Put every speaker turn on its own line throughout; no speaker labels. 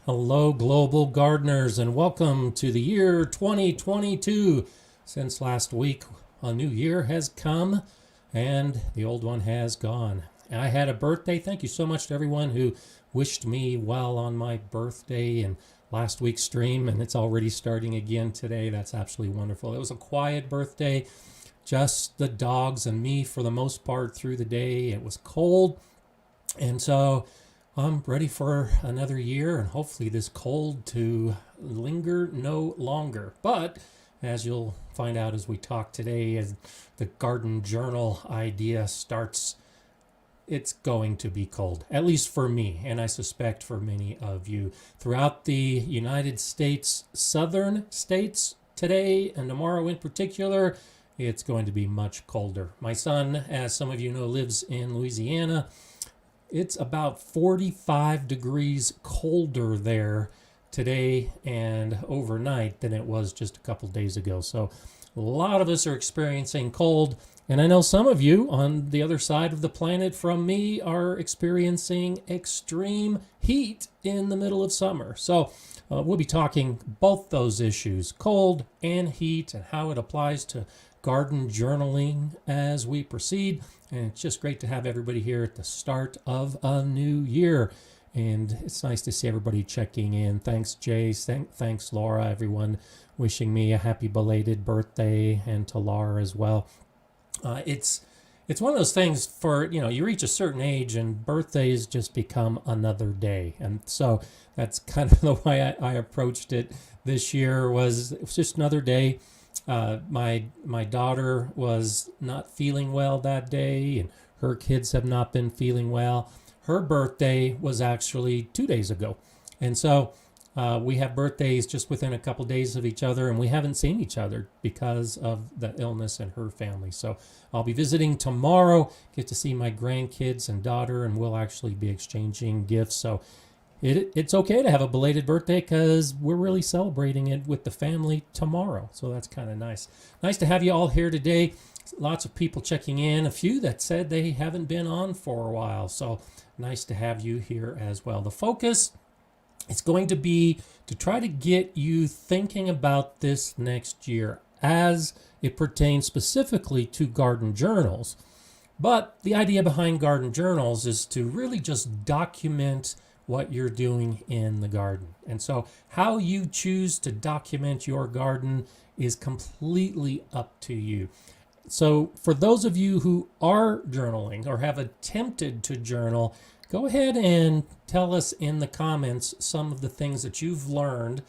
Hello, global gardeners, and welcome to the year 2022. Since last week, a new year has come and the old one has gone. I had a birthday. Thank you so much to everyone who wished me well on my birthday and last week's stream, and it's already starting again today. That's absolutely wonderful. It was a quiet birthday, just the dogs and me for the most part through the day. It was cold, and so I'm ready for another year and hopefully this cold to linger no longer. But as you'll find out as we talk today, as the garden journal idea starts, it's going to be cold, at least for me, and I suspect for many of you. Throughout the United States, southern states today and tomorrow in particular, it's going to be much colder. My son, as some of you know, lives in Louisiana. It's about 45 degrees colder there today and overnight than it was just a couple days ago. So a lot of us are experiencing cold. And I know some of you on the other side of the planet from me are experiencing extreme heat in the middle of summer. So we'll be talking both those issues, cold and heat, and how it applies to garden journaling as we proceed. And it's just great to have everybody here at the start of a new year. And it's nice to see everybody checking in. Thanks, Jay. Thanks, Laura. Everyone wishing me a happy belated birthday, and to Laura as well. It's one of those things for, you reach a certain age and birthdays just become another day. And so that's kind of the way I approached it this year. It was just another day. My daughter was not feeling well that day, and her kids have not been feeling well. Her birthday was actually 2 days ago. And so we have birthdays just within a couple days of each other, and we haven't seen each other because of the illness in her family. So I'll be visiting tomorrow, get to see my grandkids and daughter, and we'll actually be exchanging gifts. So it's okay to have a belated birthday because we're really celebrating it with the family tomorrow. So that's kind of nice. Nice to have you all here today. Lots of people checking in. A few that said they haven't been on for a while. So nice to have you here as well. The focus is going to be to try to get you thinking about this next year as it pertains specifically to garden journals. But the idea behind garden journals is to really just document what you're doing in the garden. And so how you choose to document your garden is completely up to you. So for those of you who are journaling or have attempted to journal, go ahead and tell us in the comments some of the things that you've learned,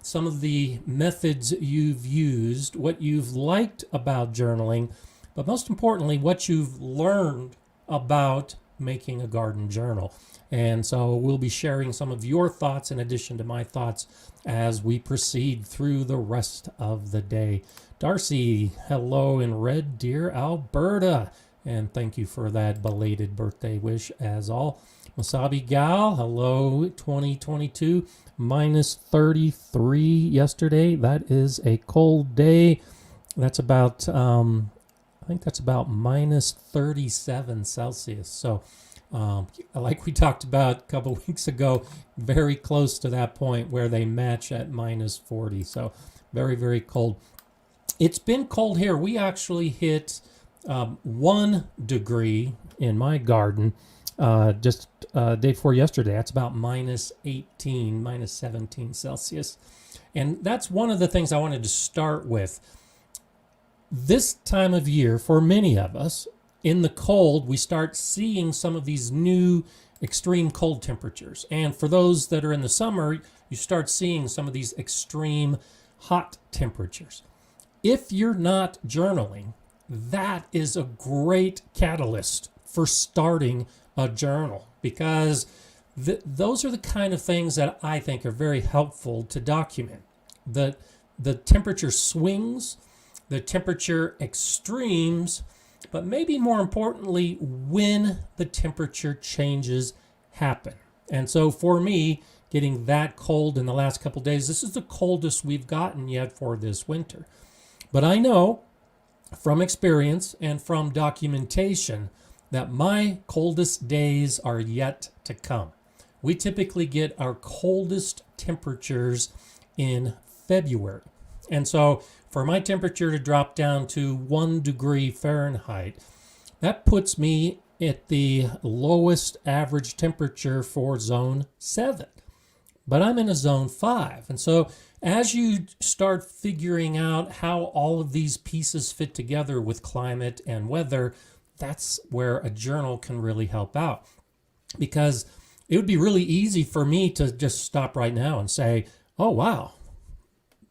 some of the methods you've used, what you've liked about journaling, but most importantly, what you've learned about making a garden journal. And so we'll be sharing some of your thoughts in addition to my thoughts as we proceed through the rest of the day. Darcy, hello in Red Deer, Alberta. And thank you for that belated birthday wish as all. Wasabi Gal, hello, 2022, minus 33 yesterday. That is a cold day. That's about, I think that's about minus 37 Celsius. So like we talked about a couple weeks ago, very close to that point where they match at minus 40. So very, very cold. It's been cold here. We actually hit 1 degree in my garden just day before yesterday. That's about minus 18, minus 17 Celsius. And that's one of the things I wanted to start with. This time of year, for many of us, in the cold, we start seeing some of these new extreme cold temperatures. And for those that are in the summer, you start seeing some of these extreme hot temperatures. If you're not journaling, that is a great catalyst for starting a journal, because those are the kind of things that I think are very helpful to document. The temperature swings, the temperature extremes, but maybe more importantly, when the temperature changes happen. And so for me, getting that cold in the last couple of days, this is the coldest we've gotten yet for this winter. But I know from experience and from documentation that my coldest days are yet to come. we typically get our coldest temperatures in February. And so for my temperature to drop down to 1 degree Fahrenheit, that puts me at the lowest average temperature for zone 7. But I'm in a zone 5. And so as you start figuring out how all of these pieces fit together with climate and weather, that's where a journal can really help out. Because it would be really easy for me to just stop right now and say, oh, wow,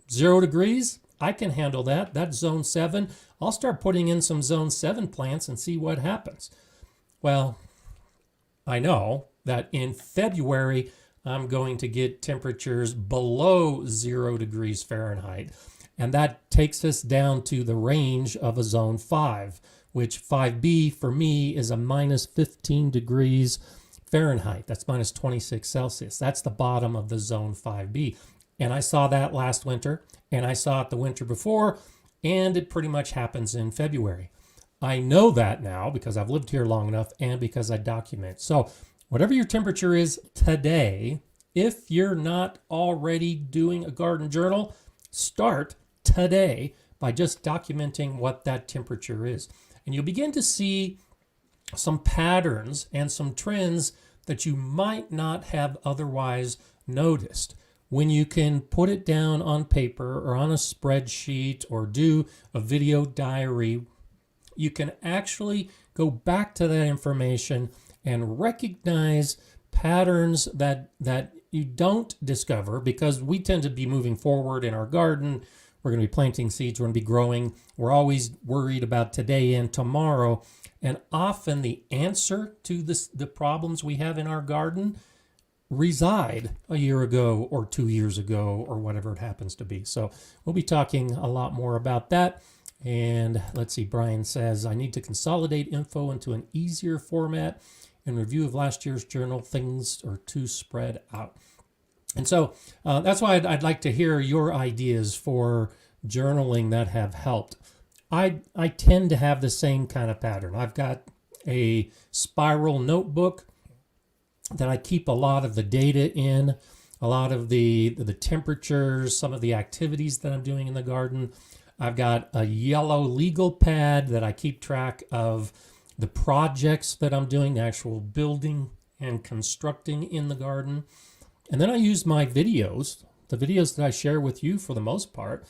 0 degrees? I can handle that. That's zone 7. I'll start putting in some zone 7 plants and see what happens. Well, I know that in February, I'm going to get temperatures below 0 degrees Fahrenheit. And that takes us down to the range of a zone 5, which 5B for me is a minus 15 degrees Fahrenheit. That's minus 26 Celsius. That's the bottom of the zone 5B. And I saw that last winter, and I saw it the winter before, and it pretty much happens in February. I know that now because I've lived here long enough and because I document. So whatever your temperature is today, if you're not already doing a garden journal, start today by just documenting what that temperature is. And you'll begin to see some patterns and some trends that you might not have otherwise noticed. When you can put it down on paper or on a spreadsheet or do a video diary, you can actually go back to that information and recognize patterns that you don't discover because we tend to be moving forward in our garden. We're going to be planting seeds. We're going to be growing. We're always worried about today and tomorrow. And often the answer to the problems we have in our garden reside a year ago or 2 years ago or whatever it happens to be. So we'll be talking a lot more about that. And let's see, Brian says, I need to consolidate info into an easier format. In review of last year's journal, things are too spread out. And so that's why I'd like to hear your ideas for journaling that have helped. I tend to have the same kind of pattern. I've got a spiral notebook that I keep a lot of the data in, a lot of the temperatures, some of the activities that I'm doing in the garden. I've got a yellow legal pad that I keep track of the projects that I'm doing, the actual building and constructing in the garden. And then I use my videos, the videos that I share with you for the most part,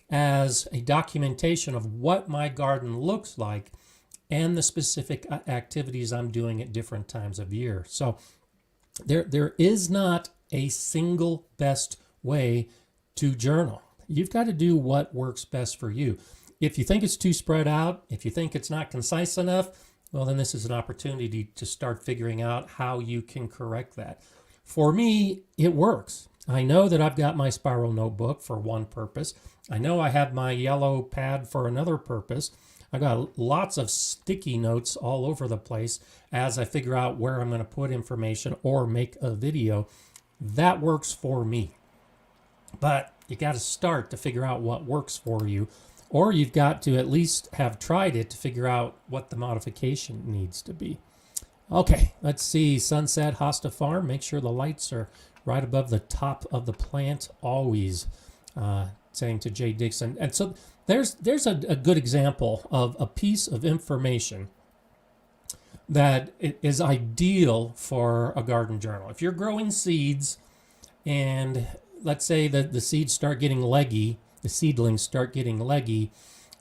as a documentation of what my garden looks like and the specific activities I'm doing at different times of year. So there is not a single best way to journal. You've got to do what works best for you. If you think it's too spread out, if you think it's not concise enough, well, then this is an opportunity to start figuring out how you can correct that. For me, it works. I know that I've got my spiral notebook for one purpose. I know I have my yellow pad for another purpose. I got lots of sticky notes all over the place as I figure out where I'm going to put information or make a video. That works for me. But you got to start to figure out what works for you, or you've got to at least have tried it to figure out what the modification needs to be. Okay, let's see. Sunset Hosta Farm. Make sure the lights are right above the top of the plant always, saying to Jay Dixon. And so there's a good example of a piece of information that is ideal for a garden journal. If you're growing seeds and let's say that the seeds start getting leggy, the seedlings start getting leggy,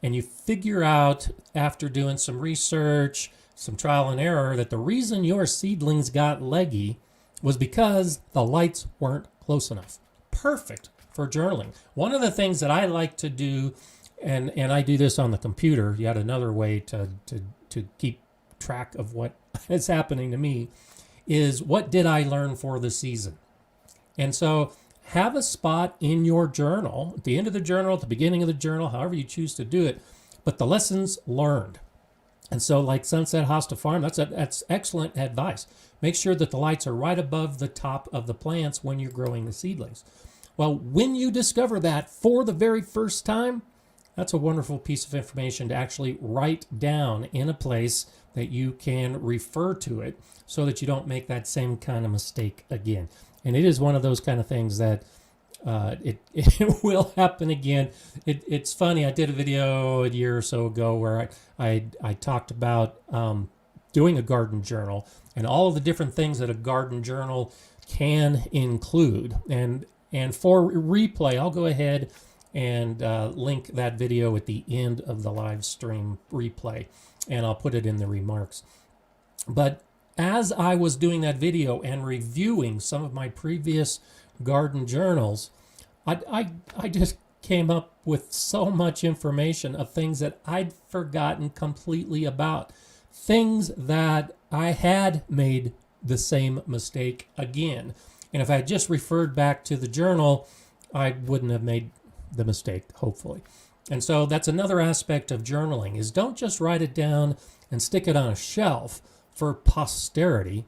and you figure out after doing some research, some trial and error, that the reason your seedlings got leggy was because the lights weren't close enough. Perfect for journaling. One of the things that I like to do, and I do this on the computer, yet another way to keep track of what is happening to me, is what did I learn for the season? And so have a spot in your journal, at the end of the journal, at the beginning of the journal, however you choose to do it, but the lessons learned. And so like Sunset Hosta Farm, that's excellent advice. Make sure that the lights are right above the top of the plants when you're growing the seedlings. Well, when you discover that for the very first time, That's a wonderful piece of information to actually write down in a place that you can refer to it so that you don't make that same kind of mistake again. And it is one of those kind of things that it will happen again. It's funny. I did a video a year or so ago where I talked about doing a garden journal and all of the different things that a garden journal can include. And for replay, I'll go ahead and link that video at the end of the live stream replay, and I'll put it in the remarks. But as I was doing that video and reviewing some of my previous garden journals, I just came up with so much information of things that I'd forgotten completely about. Things that I had made the same mistake again. And if I had just referred back to the journal, I wouldn't have made the mistake, hopefully. And so that's another aspect of journaling, is don't just write it down and stick it on a shelf for posterity.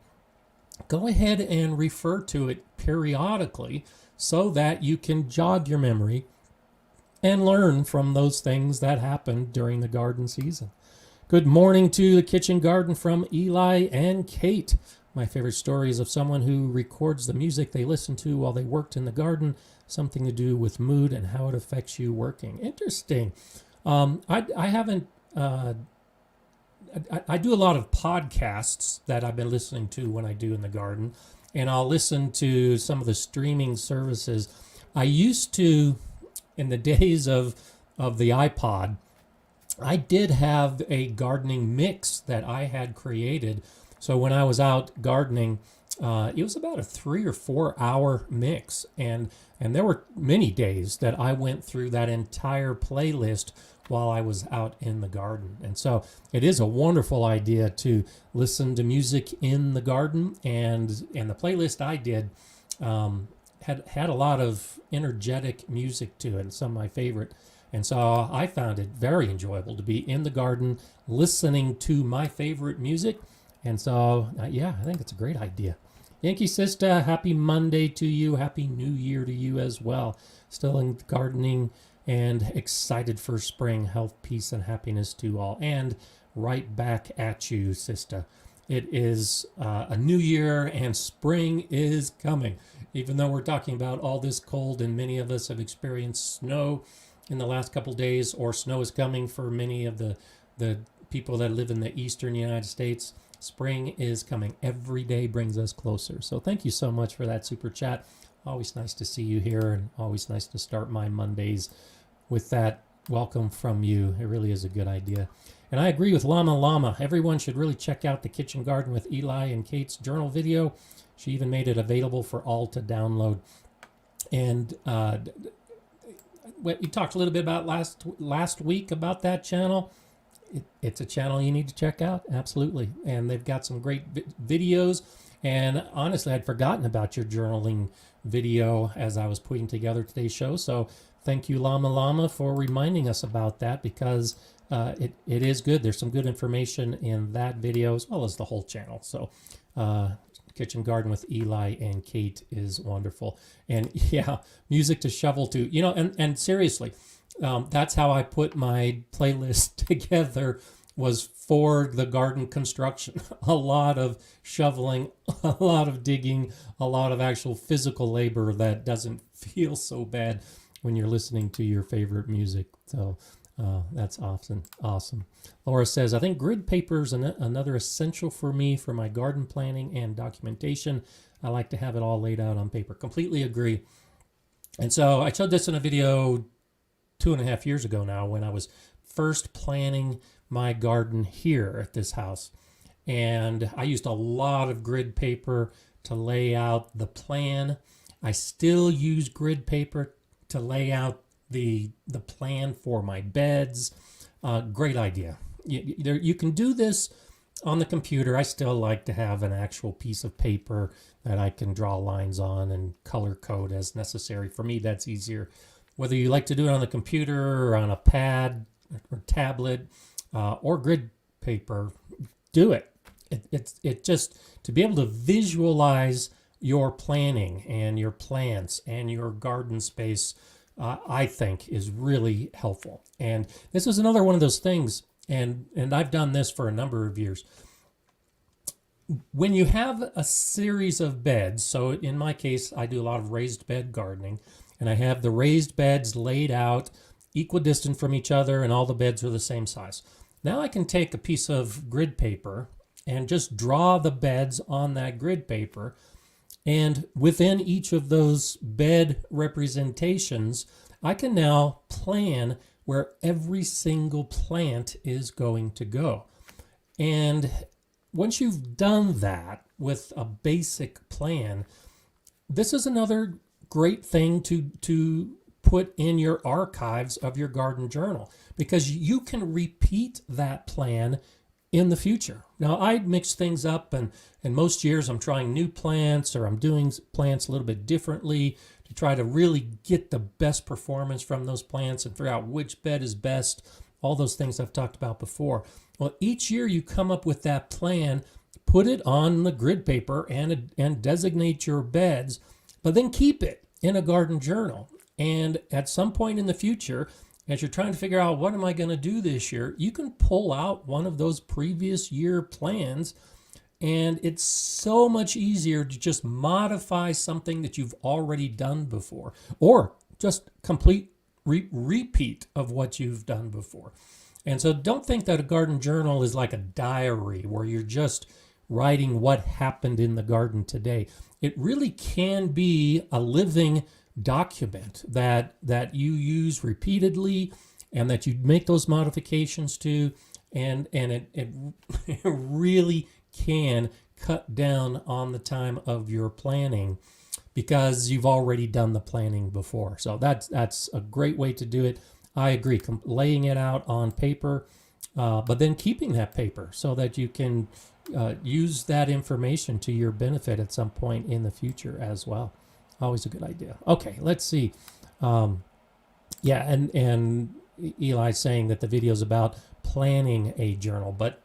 Go ahead and refer to it periodically so that you can jog your memory and learn from those things that happened during the garden season. Good morning to the kitchen garden from Eli and Kate. My favorite story is of someone who records the music they listened to while they worked in the garden, something to do with mood and how it affects you working. Interesting. I haven't, I do a lot of podcasts that I've been listening to when I do in the garden, and I'll listen to some of the streaming services. I used to, in the days of the iPod, I did have a gardening mix that I had created. So when I was out gardening, it was about a 3 or 4 hour mix. And there were many days that I went through that entire playlist while I was out in the garden. And so it is a wonderful idea to listen to music in the garden. And the playlist I did had a lot of energetic music to it, and some of my favorite. And so I found it very enjoyable to be in the garden listening to my favorite music. And so, yeah, I think it's a great idea. Yankee Sister, happy Monday to you. Happy New Year to you as well. Still in gardening and excited for spring. Health, peace, and happiness to all. And right back at you, Sister. It is a new year and spring is coming. Even though we're talking about all this cold and many of us have experienced snow in the last couple days, or snow is coming for many of the people that live in the eastern United States, spring is coming. Every day brings us closer. So thank you so much for that super chat. Always nice to see you here, and always nice to start my Mondays with that welcome from you. It really is a good idea. And I agree with Llama Llama. Everyone should really check out the Kitchen Garden with Eli and Kate's journal video. She even made it available for all to download. And we talked a little bit about last week about that channel. It's a channel you need to check out, absolutely. And they've got some great videos. And honestly, I'd forgotten about your journaling video as I was putting together today's show. So thank you, Llama Llama, for reminding us about that, because it is good. There's some good information in that video as well as the whole channel. So Kitchen Garden with Eli and Kate is wonderful. And yeah, music to shovel to. You know, and seriously, that's how I put my playlist together, was for the garden construction. A lot of shoveling, a lot of digging, a lot of actual physical labor that doesn't feel so bad when you're listening to your favorite music. So that's awesome. Laura says, I think grid paper is another essential for me for my garden planning and documentation. I like to have it all laid out on paper. Completely agree. And so I showed this in a video 2.5 years ago now, when I was first planning my garden here at this house. And I used a lot of grid paper to lay out the plan. I still use grid paper to lay out the plan for my beds. Great idea. You can do this on the computer. I still like to have an actual piece of paper that I can draw lines on and color code as necessary. For me, that's easier. Whether you like to do it on the computer or on a pad or tablet or grid paper, do it. It just, to be able to visualize your planning and your plants and your garden space I think is really helpful. And this is another one of those things, and I've done this for a number of years. When you have a series of beds, so in my case, I do a lot of raised bed gardening, and I have the raised beds laid out equidistant from each other, and all the beds are the same size. Now I can take a piece of grid paper and just draw the beds on that grid paper, and within each of those bed representations, I can now plan where every single plant is going to go. And once you've done that with a basic plan, this is another great thing to put in your archives of your garden journal, because you can repeat that plan in the future. Now, I mix things up, and most years I'm trying new plants, or I'm doing plants a little bit differently to try to really get the best performance from those plants and figure out which bed is best, all those things I've talked about before. Well, each year you come up with that plan, put it on the grid paper and designate your beds, but then keep it in a garden journal. And at some point in the future, as you're trying to figure out what am I going to do this year, you can pull out one of those previous year plans, and it's so much easier to just modify something that you've already done before, or just complete repeat of what you've done before. And so don't think that a garden journal is like a diary where you're just writing what happened in the garden today. It really can be a living document that you use repeatedly, and that you make those modifications to, and it really can cut down on the time of your planning, because you've already done the planning before. So that's a great way to do it. I agree, laying it out on paper, but then keeping that paper so that you can use that information to your benefit at some point in the future as well. Always a good idea. Okay, let's see. Yeah, and Eli's saying that the video is about planning a journal, but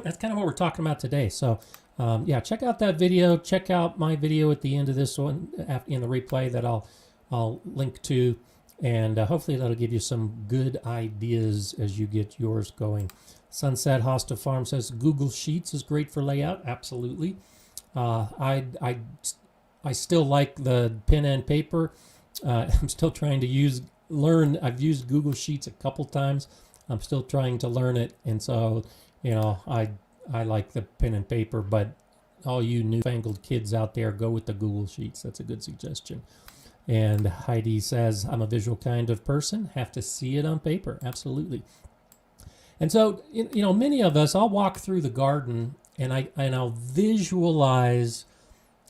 that's kind of what we're talking about today. So yeah, check out that video. Check out my video at the end of this one in the replay that I'll link to, and hopefully that'll give you some good ideas as you get yours going. Sunset Hosta Farm says Google Sheets is great for layout. Absolutely. I still like the pen and paper. I'm still trying to learn. I've used Google Sheets a couple times. I'm still trying to learn it, and so I like the pen and paper. But all you newfangled kids out there, go with the Google Sheets. That's a good suggestion. And Heidi says, I'm a visual kind of person. Have to see it on paper. Absolutely. And so, many of us, I'll walk through the garden and I'll visualize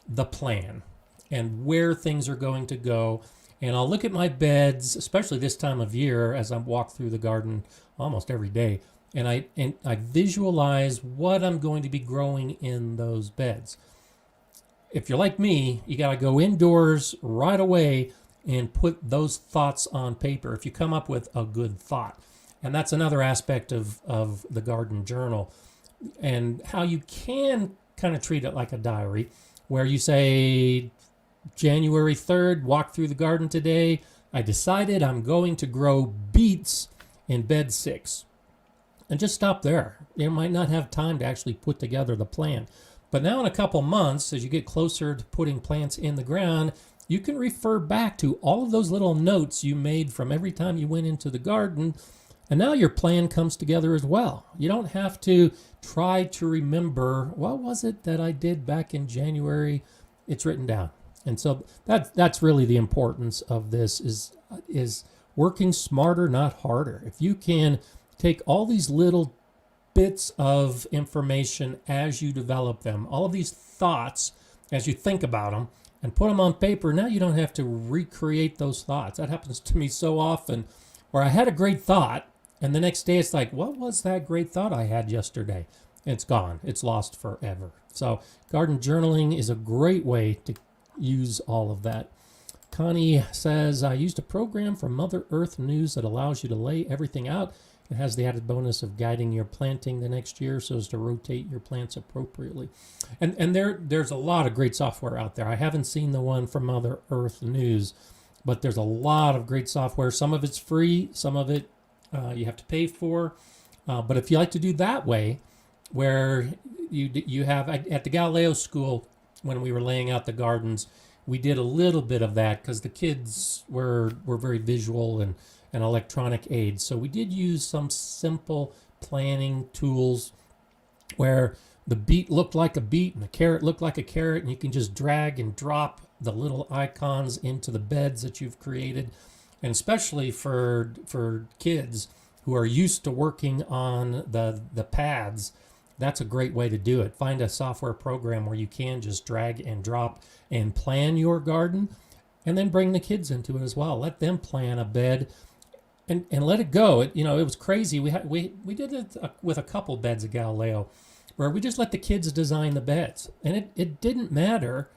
the plan and where things are going to go. And I'll look at my beds, especially this time of year, as I walk through the garden almost every day. And I visualize what I'm going to be growing in those beds. If you're like me, you got to go indoors right away and put those thoughts on paper if you come up with a good thought. And that's another aspect of the garden journal, and how you can kind of treat it like a diary, where you say, January 3rd, walk through the garden today. I decided I'm going to grow beets in bed 6. And just stop there. You might not have time to actually put together the plan. But now in a couple months, as you get closer to putting plants in the ground, you can refer back to all of those little notes you made from every time you went into the garden. And now your plan comes together as well. You don't have to try to remember, what was it that I did back in January? It's written down. And so that's really the importance of this, is working smarter, not harder. If you can take all these little bits of information as you develop them, all of these thoughts as you think about them, and put them on paper, now you don't have to recreate those thoughts. That happens to me so often, where I had a great thought, and the next day it's like, what was that great thought I had yesterday? It's gone. It's lost forever. So garden journaling is a great way to use all of that. Connie says, I used a program from Mother Earth News that allows you to lay everything out. It has the added bonus of guiding your planting the next year so as to rotate your plants appropriately. And there's a lot of great software out there. I haven't seen the one from Mother Earth News, but there's a lot of great software. Some of it's free, some of it you have to pay for. But if you like to do that way, where you have at the Galileo School, when we were laying out the gardens, we did a little bit of that because the kids were very visual and electronic aids. So we did use some simple planning tools where the beet looked like a beet and the carrot looked like a carrot, and you can just drag and drop the little icons into the beds that you've created. And especially for kids who are used to working on the pads, that's a great way to do it. Find a software program where you can just drag and drop and plan your garden, and then bring the kids into it as well. Let them plan a bed and let it go. It was crazy. We did it with a couple beds at Galileo where we just let the kids design the beds. And it didn't matter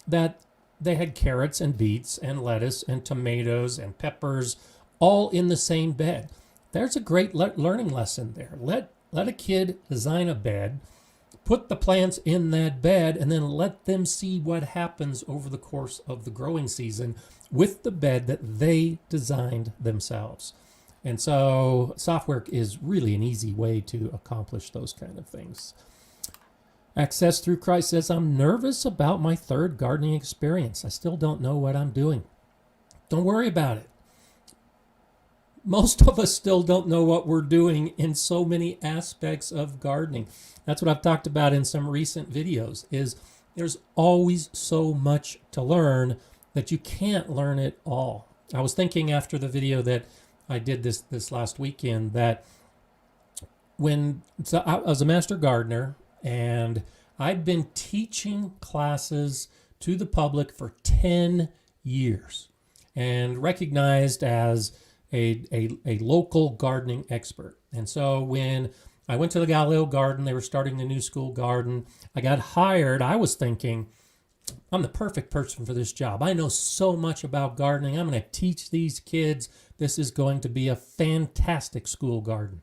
that they had carrots and beets and lettuce and tomatoes and peppers all in the same bed. There's a great learning lesson there. Let a kid design a bed, put the plants in that bed, and then let them see what happens over the course of the growing season with the bed that they designed themselves. And so software is really an easy way to accomplish those kind of things. Access Through Christ says, I'm nervous about my third gardening experience. I still don't know what I'm doing. Don't worry about it. Most of us still don't know what we're doing in so many aspects of gardening. That's what I've talked about in some recent videos, is there's always so much to learn that you can't learn it all. I was thinking after the video that I did this last weekend that I was a master gardener, and I'd been teaching classes to the public for 10 years and recognized as a local gardening expert. And so when I went to the Galileo Garden, they were starting the new school garden, I got hired. I was thinking, I'm the perfect person for this job. I know so much about gardening. I'm going to teach these kids. This is going to be a fantastic school garden.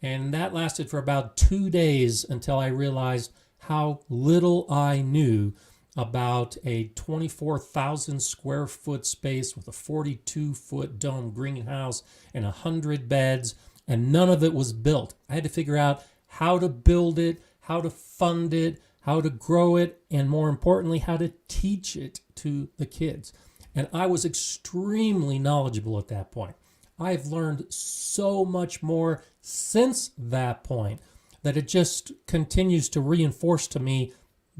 And that lasted for about 2 days until I realized how little I knew about a 24,000 square foot space with a 42-foot dome greenhouse and 100 beds, and none of it was built. I had to figure out how to build it, how to fund it, how to grow it, and more importantly, how to teach it to the kids. And I was extremely knowledgeable at that point. I've learned so much more since that point that it just continues to reinforce to me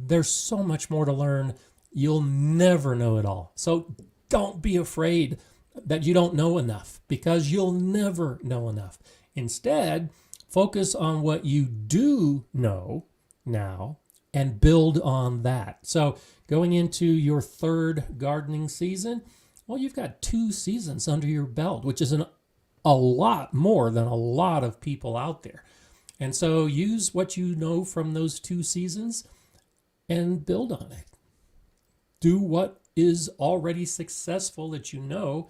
there's so much more to learn. You'll never know it all. So don't be afraid that you don't know enough, because you'll never know enough. Instead, focus on what you do know now and build on that. So going into your third gardening season, well, you've got 2 seasons under your belt, which is a lot more than a lot of people out there. And so use what you know from those 2 seasons and build on it. Do what is already successful that you know,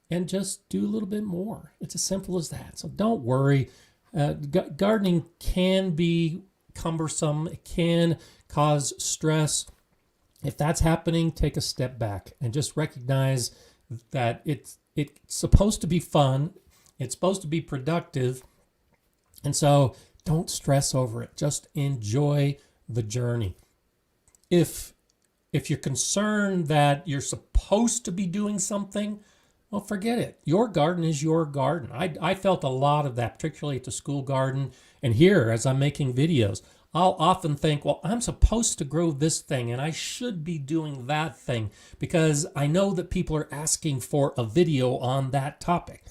and just do a little bit more. It's as simple as that. So don't worry. Gardening can be cumbersome. It can cause stress. If that's happening, take a step back and just recognize that it's supposed to be fun. It's supposed to be productive. And so don't stress over it. Just enjoy the journey. If you're concerned that you're supposed to be doing something, well, forget it. Your garden is your garden. I felt a lot of that, particularly at the school garden. And here, as I'm making videos, I'll often think, well, I'm supposed to grow this thing and I should be doing that thing because I know that people are asking for a video on that topic.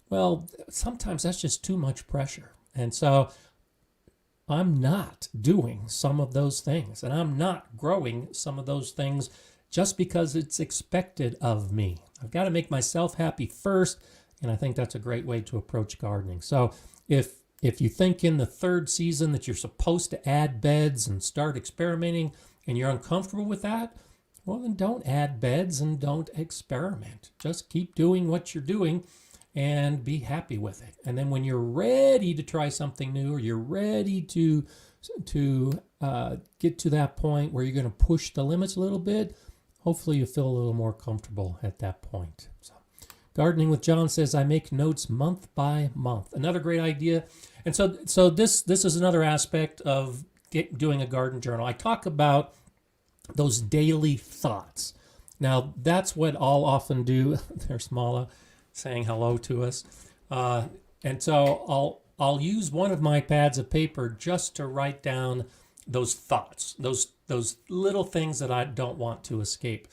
Well, sometimes that's just too much pressure. And so I'm not doing some of those things, and I'm not growing some of those things just because it's expected of me. I've got to make myself happy first, and I think that's a great way to approach gardening. So if you think in the third season that you're supposed to add beds and start experimenting and you're uncomfortable with that, well, then don't add beds and don't experiment. Just keep doing what you're doing and be happy with it. And then when you're ready to try something new, or you're ready to get to that point where you're going to push the limits a little bit, hopefully you feel a little more comfortable at that point. So, Gardening with John says, I make notes month by month. Another great idea. And so this is another aspect of doing a garden journal. I talk about those daily thoughts. Now, that's what I'll often do. There's Mala saying hello to us. And so I'll use one of my pads of paper just to write down those thoughts, those little things that I don't want to escape.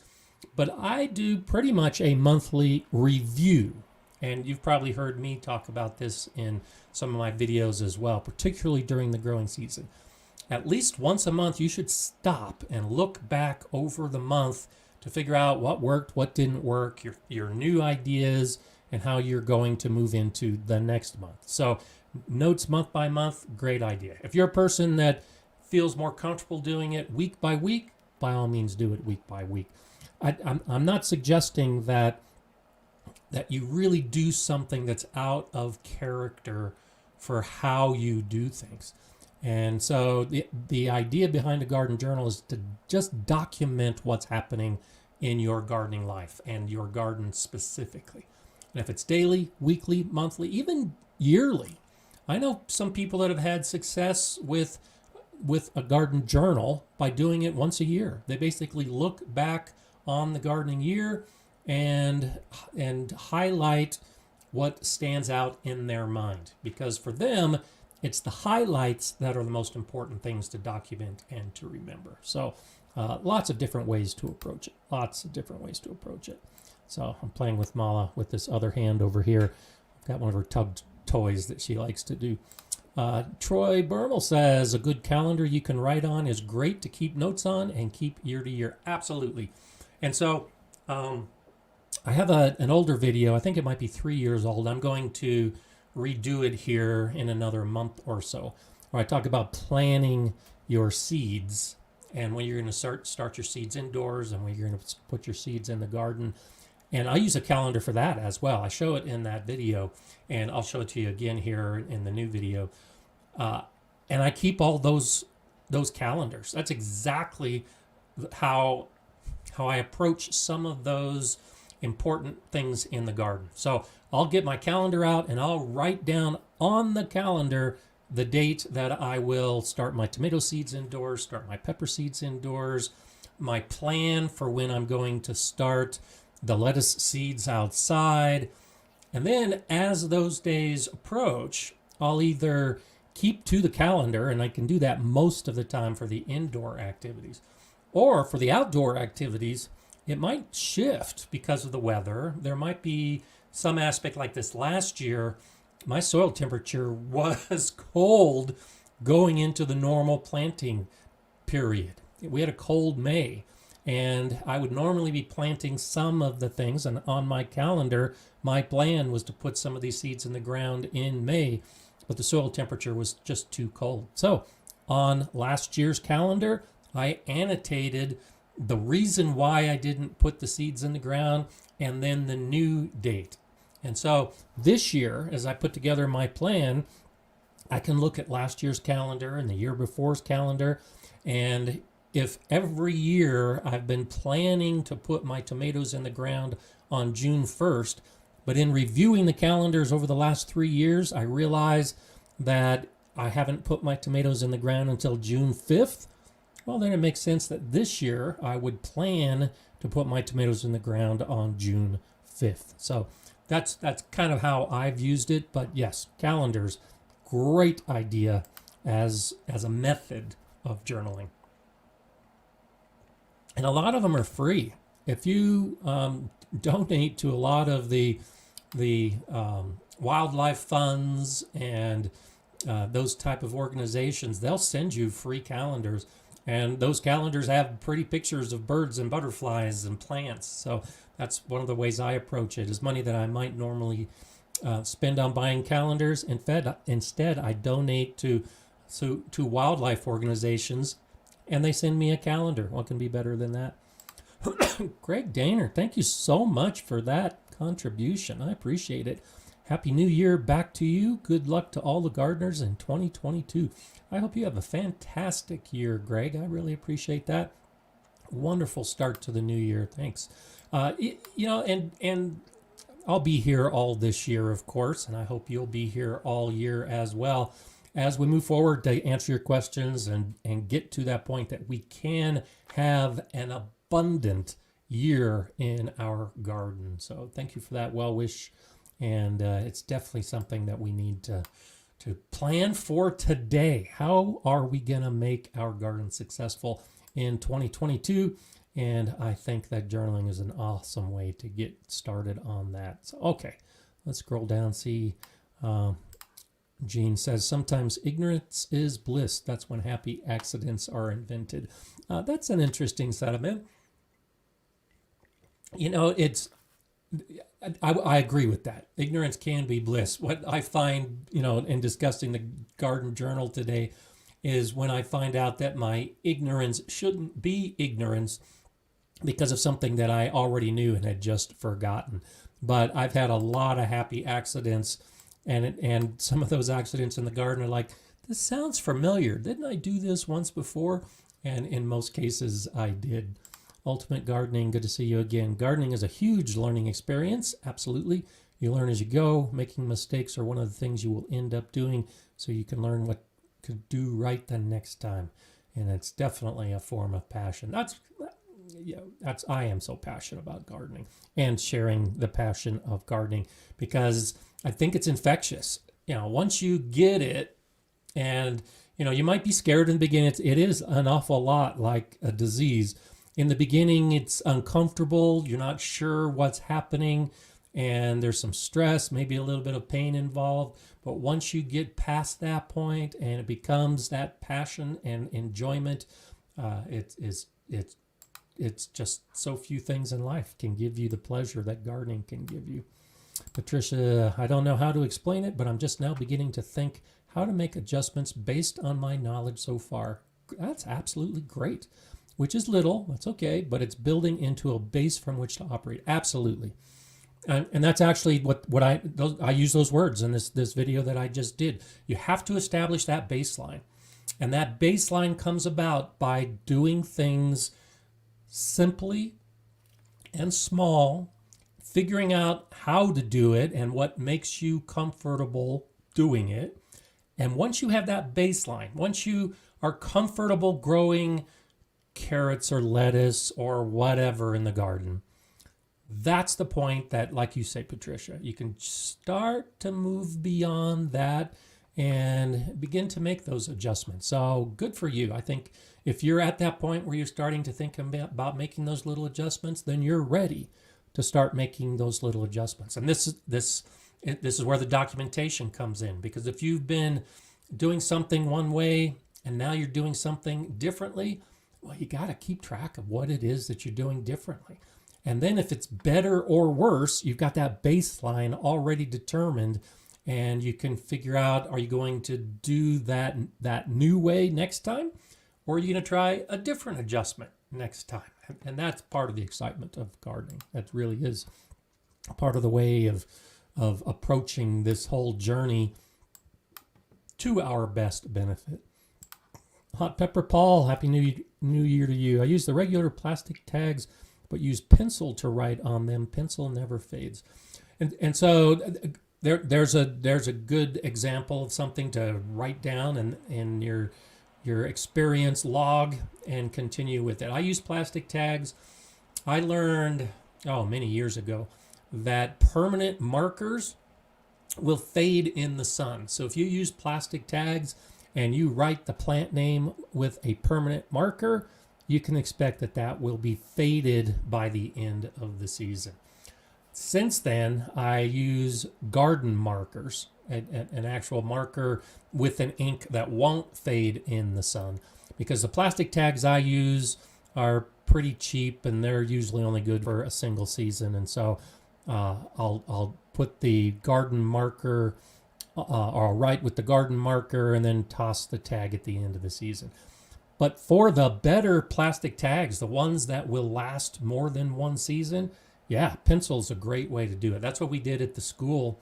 But I do pretty much a monthly review. And you've probably heard me talk about this in some of my videos as well, particularly during the growing season. At least once a month, you should stop and look back over the month to figure out what worked, what didn't work, your new ideas, and how you're going to move into the next month. So notes month by month, great idea. If you're a person that feels more comfortable doing it week by week, by all means do it week by week. I'm not suggesting that you really do something that's out of character for how you do things. And so the idea behind a garden journal is to just document what's happening in your gardening life and your garden specifically. And if it's daily, weekly, monthly, even yearly, I know some people that have had success with a garden journal by doing it once a year. They basically look back on the gardening year and highlight what stands out in their mind, because for them it's the highlights that are the most important things to document and to remember. So lots of different ways to approach it. So I'm playing with Mala with this other hand over here. I've got one of her tugged toys that she likes to do. Troy Bermel says, a good calendar you can write on is great to keep notes on and keep year to year. Absolutely. And so I have an older video. I think it might be 3 years old. I'm going to redo it here in another month or so, where I talk about planning your seeds and when you're going to start your seeds indoors and when you're going to put your seeds in the garden. And I use a calendar for that as well. I show it in that video, and I'll show it to you again here in the new video. And I keep all those calendars. That's exactly how I approach some of those important things in the garden. So I'll get my calendar out and I'll write down on the calendar the date that I will start my tomato seeds indoors, start my pepper seeds indoors, my plan for when I'm going to start the lettuce seeds outside. And then as those days approach, I'll either keep to the calendar, and I can do that most of the time for the indoor activities, or for the outdoor activities, it might shift because of the weather. There might be some aspect like this last year. My soil temperature was cold going into the normal planting period. We had a cold May, and I would normally be planting some of the things, and on my calendar, my plan was to put some of these seeds in the ground in May, but the soil temperature was just too cold. So on last year's calendar, I annotated the reason why I didn't put the seeds in the ground and then the new date. And so this year, as I put together my plan, I can look at last year's calendar and the year before's calendar. And if every year I've been planning to put my tomatoes in the ground on June 1st, but in reviewing the calendars over the last 3 years, I realize that I haven't put my tomatoes in the ground until June 5th, well, then it makes sense that this year I would plan to put my tomatoes in the ground on June 5th. So that's kind of how I've used it. But yes, calendars, great idea as a method of journaling. And a lot of them are free. If you donate to a lot of the wildlife funds and those type of organizations, they'll send you free calendars. And those calendars have pretty pictures of birds and butterflies and plants. So that's one of the ways I approach it, is money that I might normally spend on buying calendars. Instead, I donate to wildlife organizations, and they send me a calendar. What can be better than that? Greg Daner, thank you so much for that contribution. I appreciate it. Happy New Year back to you. Good luck to all the gardeners in 2022. I hope you have a fantastic year, Greg. I really appreciate that. Wonderful start to the new year. Thanks. And I'll be here all this year, of course, and I hope you'll be here all year as well as we move forward to answer your questions and get to that point that we can have an abundant year in our garden. So thank you for that well wish. And it's definitely something that we need to plan for today. How are we going to make our garden successful in 2022? And I think that journaling is an awesome way to get started on that. So, okay, let's scroll down, see. Jean says, sometimes ignorance is bliss. That's when happy accidents are invented. That's an interesting sentiment. I agree with that. Ignorance can be bliss. What I find, in discussing the garden journal today is when I find out that my ignorance shouldn't be ignorance because of something that I already knew and had just forgotten. But I've had a lot of happy accidents, and some of those accidents in the garden are like, this sounds familiar. Didn't I do this once before? And in most cases, I did. Ultimate Gardening, good to see you again. Gardening is a huge learning experience. Absolutely. You learn as you go. Making mistakes are one of the things you will end up doing so you can learn what to do right the next time. And it's definitely a form of passion. I am so passionate about gardening and sharing the passion of gardening because I think it's infectious. Once you get it, and you might be scared in the beginning. It is an awful lot like a disease. In the beginning, it's uncomfortable. You're not sure what's happening, and there's some stress, maybe a little bit of pain involved. But once you get past that point and it becomes that passion and enjoyment, it's just so few things in life can give you the pleasure that gardening can give you. Patricia, I don't know how to explain it, but I'm just now beginning to think how to make adjustments based on my knowledge so far. That's absolutely great. Which is little, that's okay, but it's building into a base from which to operate. Absolutely. And that's actually what I use those words in this video that I just did. You have to establish that baseline. And that baseline comes about by doing things simply and small, figuring out how to do it and what makes you comfortable doing it. And once you have that baseline, once you are comfortable growing carrots or lettuce or whatever in the garden, that's the point that, like you say, Patricia, you can start to move beyond that and begin to make those adjustments. So good for you. I think if you're at that point where you're starting to think about making those little adjustments, then you're ready to start making those little adjustments. And this is where the documentation comes in, because if you've been doing something one way and now you're doing something differently, well, you got to keep track of what it is that you're doing differently. And then if it's better or worse, you've got that baseline already determined, and you can figure out, are you going to do that new way next time? Or are you going to try a different adjustment next time? And that's part of the excitement of gardening. That really is part of the way of approaching this whole journey to our best benefit. Hot Pepper Paul, Happy New Year to you. I use the regular plastic tags, but use pencil to write on them. Pencil never fades. And so there's a good example of something to write down in your experience log and continue with it. I use plastic tags. I learned, many years ago, that permanent markers will fade in the sun. So if you use plastic tags and you write the plant name with a permanent marker, you can expect that will be faded by the end of the season. Since then, I use garden markers, an actual marker with an ink that won't fade in the sun, because the plastic tags I use are pretty cheap and they're usually only good for a single season. And so I'll put the garden marker, or I'll write with the garden marker and then toss the tag at the end of the season. But for the better plastic tags, the ones that will last more than one season, pencil's a great way to do it. That's what we did at the school,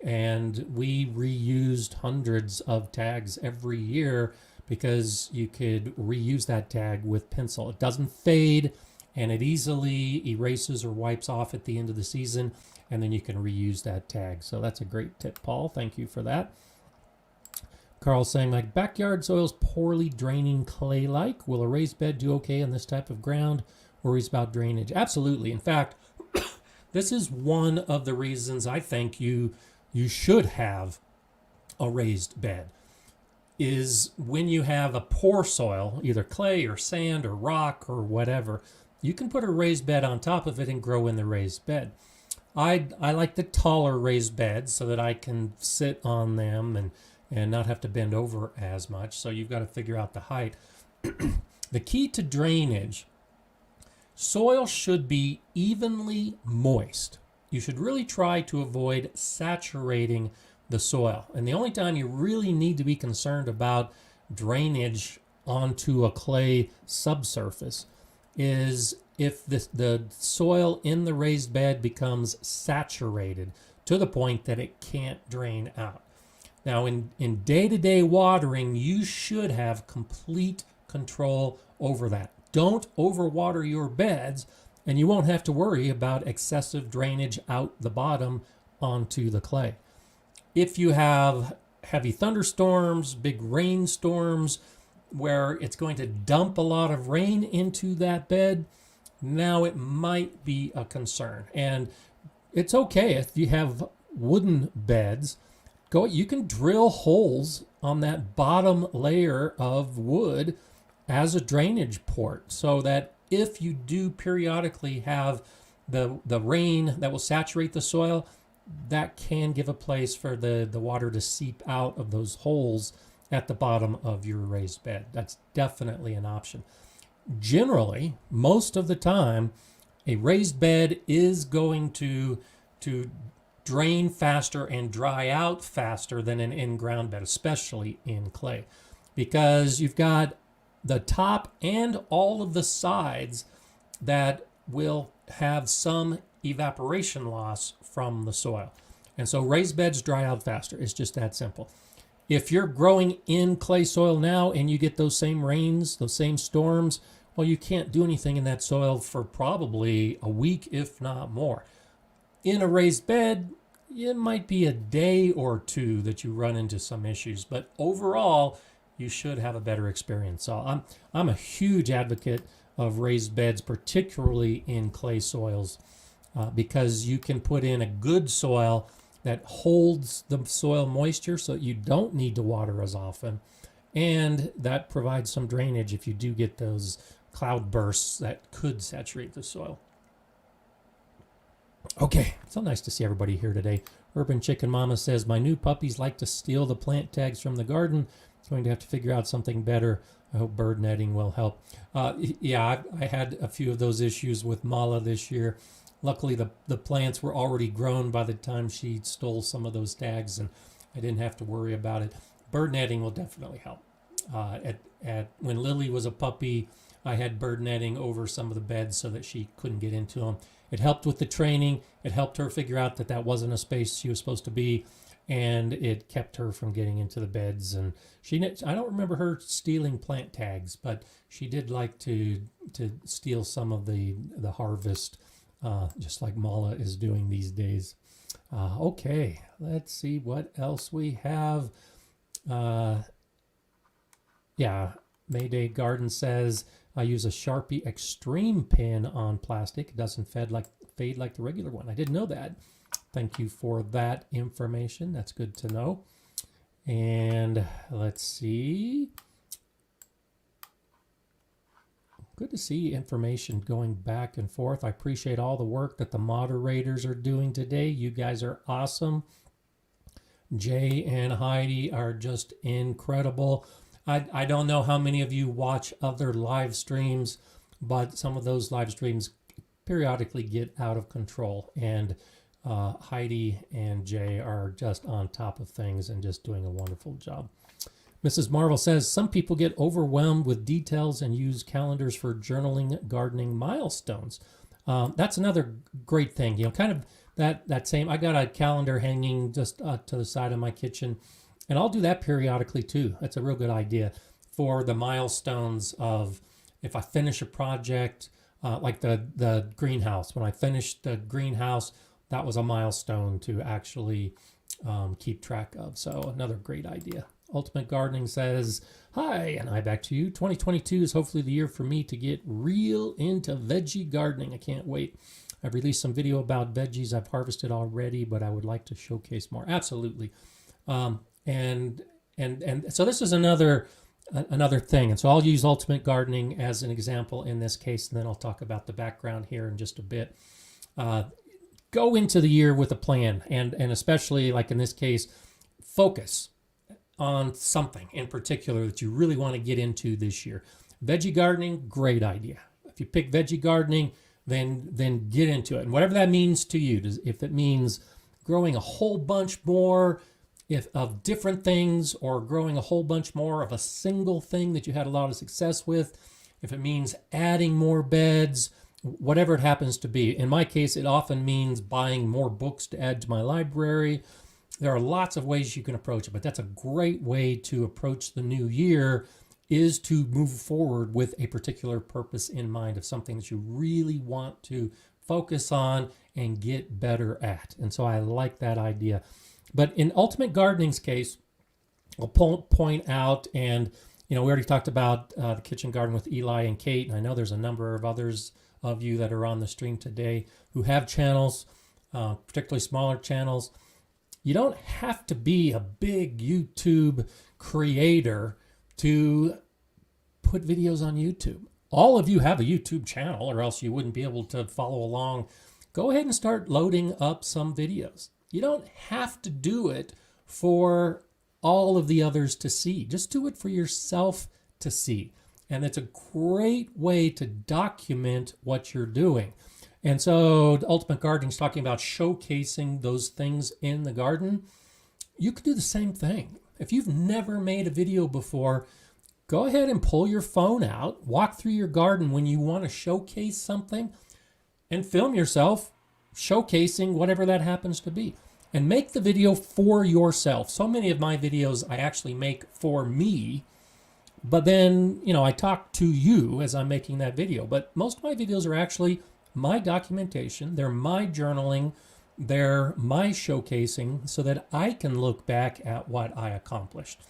and we reused hundreds of tags every year because you could reuse that tag with pencil. It doesn't fade, and it easily erases or wipes off at the end of the season, and then you can reuse that tag. So that's a great tip, Paul. Thank you for that. Carl's saying, my backyard soil's poorly draining clay-like. Will a raised bed do okay on this type of ground? Worries about drainage. Absolutely. In fact, this is one of the reasons I think you should have a raised bed, is when you have a poor soil, either clay or sand or rock or whatever, you can put a raised bed on top of it and grow in the raised bed. I like the taller raised beds so that I can sit on them and not have to bend over as much. So you've got to figure out the height. The key to drainage, soil should be evenly moist. You should really try to avoid saturating the soil. And the only time you really need to be concerned about drainage onto a clay subsurface is if the soil in the raised bed becomes saturated to the point that it can't drain out. Now, in day-to-day watering, you should have complete control over that. Don't overwater your beds, and you won't have to worry about excessive drainage out the bottom onto the clay. If you have heavy thunderstorms, big rainstorms, where it's going to dump a lot of rain into that bed, now it might be a concern. And it's okay if you have wooden beds. You can drill holes on that bottom layer of wood as a drainage port, so that if you do periodically have the rain that will saturate the soil, that can give a place for the water to seep out of those holes at the bottom of your raised bed. That's definitely an option. Generally, most of the time, a raised bed is going to drain faster and dry out faster than an in-ground bed, especially in clay, because you've got the top and all of the sides that will have some evaporation loss from the soil. And so raised beds dry out faster. It's just that simple. If you're growing in clay soil now and you get those same rains, those same storms, well, you can't do anything in that soil for probably a week, if not more. In a raised bed, it might be a day or two that you run into some issues, but overall, you should have a better experience. So I'm a huge advocate of raised beds, particularly in clay soils, because you can put in a good soil that holds the soil moisture so you don't need to water as often, and that provides some drainage if you do get those cloud bursts that could saturate the soil. Okay, so nice to see everybody here today. Urban Chicken Mama says, my new puppies like to steal the plant tags from the garden. Going to have to figure out something better. I hope bird netting will help. Yeah, I had a few of those issues with Mala this year. Luckily, the plants were already grown by the time she stole some of those tags, and I didn't have to worry about it. Bird netting will definitely help. When Lily was a puppy, I had bird netting over some of the beds so that she couldn't get into them. It helped with the training. It helped her figure out that wasn't a space she was supposed to be, and it kept her from getting into the beds. And I don't remember her stealing plant tags, but she did like to steal some of the harvest, just like Mala is doing these days. Okay, let's see what else we have. Yeah, Mayday Garden says, I use a Sharpie Extreme pen on plastic. It doesn't fade like the regular one. I didn't know that. Thank you for that information. That's good to know. And let's see. Good to see information going back and forth. I appreciate all the work that the moderators are doing today. You guys are awesome. Jay and Heidi are just incredible. I don't know how many of you watch other live streams, but some of those live streams periodically get out of control. And Heidi and Jay are just on top of things and just doing a wonderful job. Mrs. Marvel says, some people get overwhelmed with details and use calendars for journaling, gardening milestones. That's another great thing. You know, kind of that same, I got a calendar hanging just to the side of my kitchen, and I'll do that periodically too. That's a real good idea. for the milestones of if I finish a project, like the greenhouse. When I finished the greenhouse, that was a milestone to actually keep track of. So another great idea. Ultimate Gardening says, hi, and I back to you. 2022 is hopefully the year for me to get real into veggie gardening. I can't wait. I've released some video about veggies I've harvested already, but I would like to showcase more. Absolutely. And so this is another thing. And so I'll use Ultimate Gardening as an example in this case, and then I'll talk about the background here in just a bit. Go into the year with a plan, and especially like in this case, focus on something in particular that you really want to get into this year. Veggie gardening, great idea. If you pick veggie gardening, then get into it. And whatever that means to you, if it means growing a whole bunch more of different things, or growing a whole bunch more of a single thing that you had a lot of success with, if it means adding more beds, whatever it happens to be. In my case, it often means buying more books to add to my library. There are lots of ways you can approach it, but that's a great way to approach the new year, is to move forward with a particular purpose in mind of something that you really want to focus on and get better at. And so I like that idea. But in Ultimate Gardening's case, I'll point out, and we already talked about the kitchen garden with Eli and Kate, and I know there's a number of others of you that are on the stream today who have channels, particularly smaller channels. You don't have to be a big YouTube creator to put videos on YouTube. All of you have a YouTube channel, or else you wouldn't be able to follow along. Go ahead and start loading up some videos. You don't have to do it for all of the others to see. Just do it for yourself to see. And it's a great way to document what you're doing. And so the Ultimate Gardening is talking about showcasing those things in the garden. You could do the same thing. If you've never made a video before, go ahead and pull your phone out, walk through your garden when you want to showcase something, and film yourself showcasing whatever that happens to be. And make the video for yourself. So many of my videos I actually make for me, but then, I talk to you as I'm making that video. But most of my videos are actually my documentation. They're my journaling. They're my showcasing, so that I can look back at what I accomplished.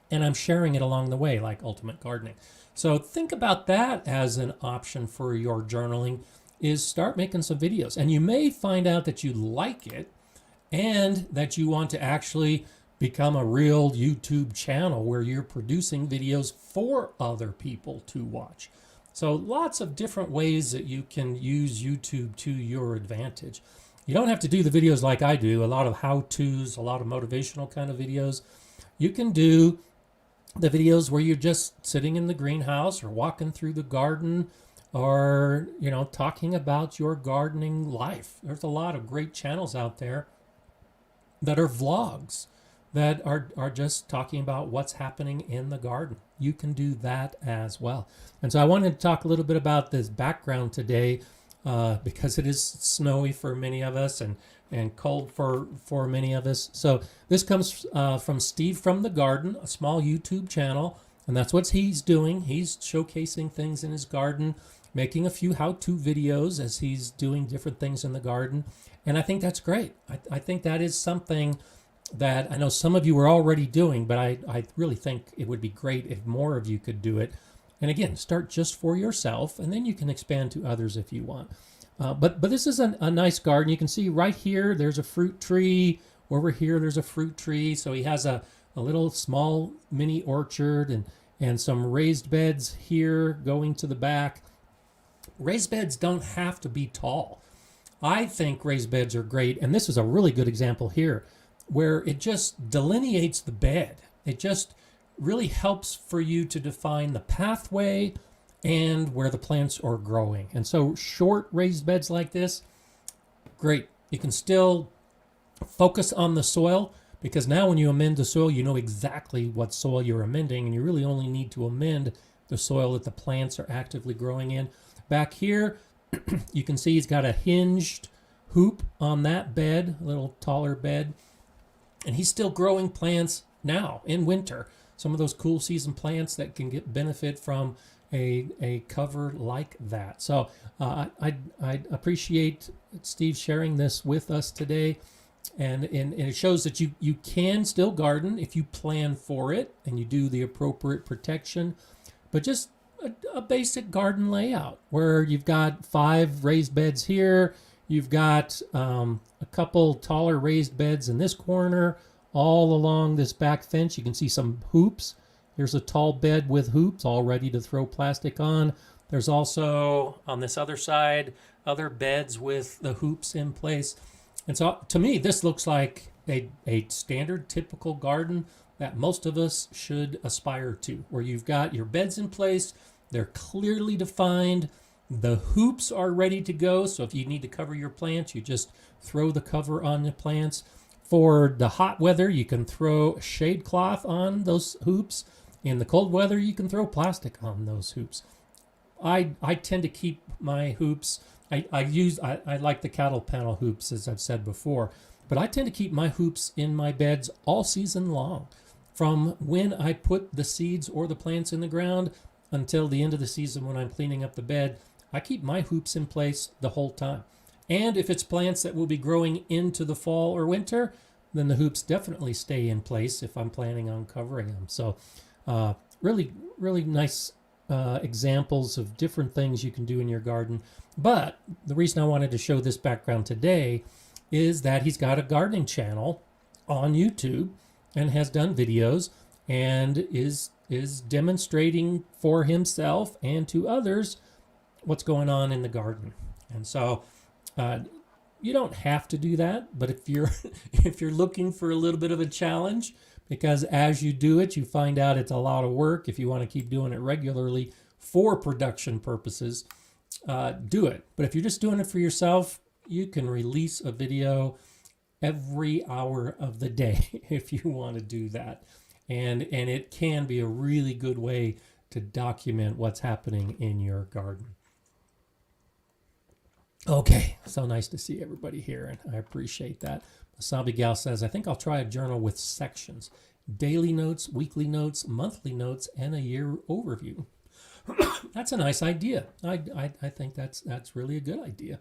And I'm sharing it along the way, like Ultimate Gardening. So think about that as an option for your journaling, is start making some videos. And you may find out that you like it, and that you want to actually become a real YouTube channel where you're producing videos for other people to watch. So lots of different ways that you can use YouTube to your advantage. You don't have to do the videos like I do, a lot of how-tos, a lot of motivational kind of videos. You can do the videos where you're just sitting in the greenhouse or walking through the garden, or, talking about your gardening life. There's a lot of great channels out there that are vlogs that are just talking about what's happening in the garden. You can do that as well. And so I wanted to talk a little bit about this background today, because it is snowy for many of us, and cold for many of us. So this comes from Steve from the Garden, a small YouTube channel, and that's what he's doing. He's showcasing things in his garden, making a few how-to videos as he's doing different things in the garden. And I think that's great. I think that is something that I know some of you are already doing, but I really think it would be great if more of you could do it. And again, start just for yourself, and then you can expand to others if you want. But this is a nice garden. You can see right here, there's a fruit tree. Over here, there's a fruit tree. So he has a little small mini orchard, and some raised beds here going to the back. Raised beds don't have to be tall. I think raised beds are great, and this is a really good example here, where it just delineates the bed. It just really helps for you to define the pathway and where the plants are growing. And so short raised beds like this, great. You can still focus on the soil, because now when you amend the soil, you know exactly what soil you're amending, and you really only need to amend the soil that the plants are actively growing in. Back here, you can see he's got a hinged hoop on that bed, a little taller bed, and he's still growing plants now in winter. some of those cool season plants that can get benefit from a cover like that. So I appreciate Steve sharing this with us today. And it shows that you can still garden if you plan for it and you do the appropriate protection, but just a basic garden layout where you've got 5 raised beds here, you've got a couple taller raised beds in this corner, all along this back fence. You can see some hoops. Here's a tall bed with hoops all ready to throw plastic on. There's also on this other side other beds with the hoops in place. And so to me, this looks like a standard, typical garden that most of us should aspire to, where you've got your beds in place, they're clearly defined, the hoops are ready to go. So if you need to cover your plants, you just throw the cover on the plants. For the hot weather, you can throw shade cloth on those hoops. In the cold weather, you can throw plastic on those hoops. I tend to keep my hoops. I like the cattle panel hoops, as I've said before, but I tend to keep my hoops in my beds all season long, from when I put the seeds or the plants in the ground until the end of the season when I'm cleaning up the bed. I keep my hoops in place the whole time. And if it's plants that will be growing into the fall or winter, then the hoops definitely stay in place if I'm planning on covering them. So really, really nice examples of different things you can do in your garden. But the reason I wanted to show this background today is that he's got a gardening channel on YouTube and has done videos and is demonstrating for himself and to others what's going on in the garden. And so you don't have to do that, but if you're if you're looking for a little bit of a challenge, because as you do it, you find out it's a lot of work. If you want to keep doing it regularly for production purposes, do it. But if you're just doing it for yourself, you can release a video every hour of the day if you want to do that. And it can be a really good way to document what's happening in your garden. Okay, so nice to see everybody here, and I appreciate that. Wasabi Gal says, I think I'll try a journal with sections. Daily notes, weekly notes, monthly notes, and a year overview. That's a nice idea. I think that's really a good idea.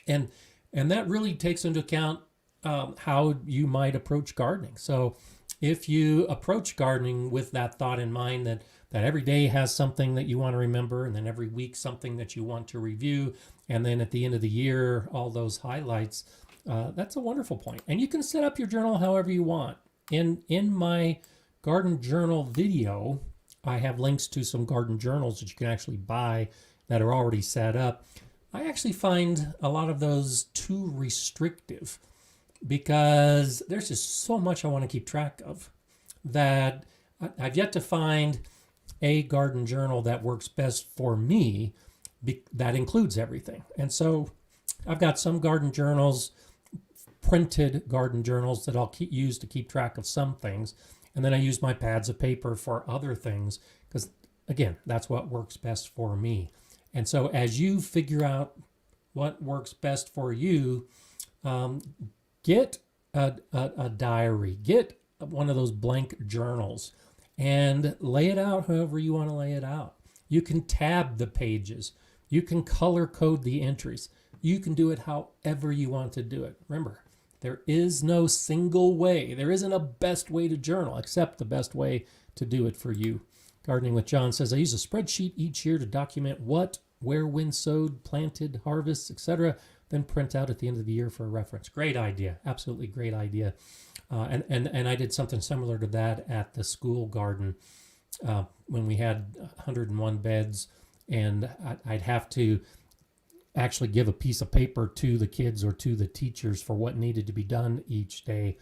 And that really takes into account how you might approach gardening. So if you approach gardening with that thought in mind that every day has something that you want to remember, and then every week something that you want to review, and then at the end of the year, all those highlights, that's a wonderful point. And you can set up your journal however you want. In my garden journal video, I have links to some garden journals that you can actually buy that are already set up. I actually find a lot of those too restrictive because there's just so much I want to keep track of that I've yet to find a garden journal that works best for me that includes everything. And so I've got some garden journals, printed garden journals that I'll use to keep track of some things. And then I use my pads of paper for other things because, again, that's what works best for me. And so as you figure out what works best for you, get a diary, get one of those blank journals and lay it out however you want to lay it out. You can tab the pages. You can color code the entries. You can do it however you want to do it. Remember, there is no single way. There isn't a best way to journal except the best way to do it for you. Gardening with John says, I use a spreadsheet each year to document what, where, when sowed, planted, harvests, etc., then print out at the end of the year for a reference. Great idea. Absolutely great idea. And I did something similar to that at the school garden when we had 101 beds, and I'd have to actually give a piece of paper to the kids or to the teachers for what needed to be done each day.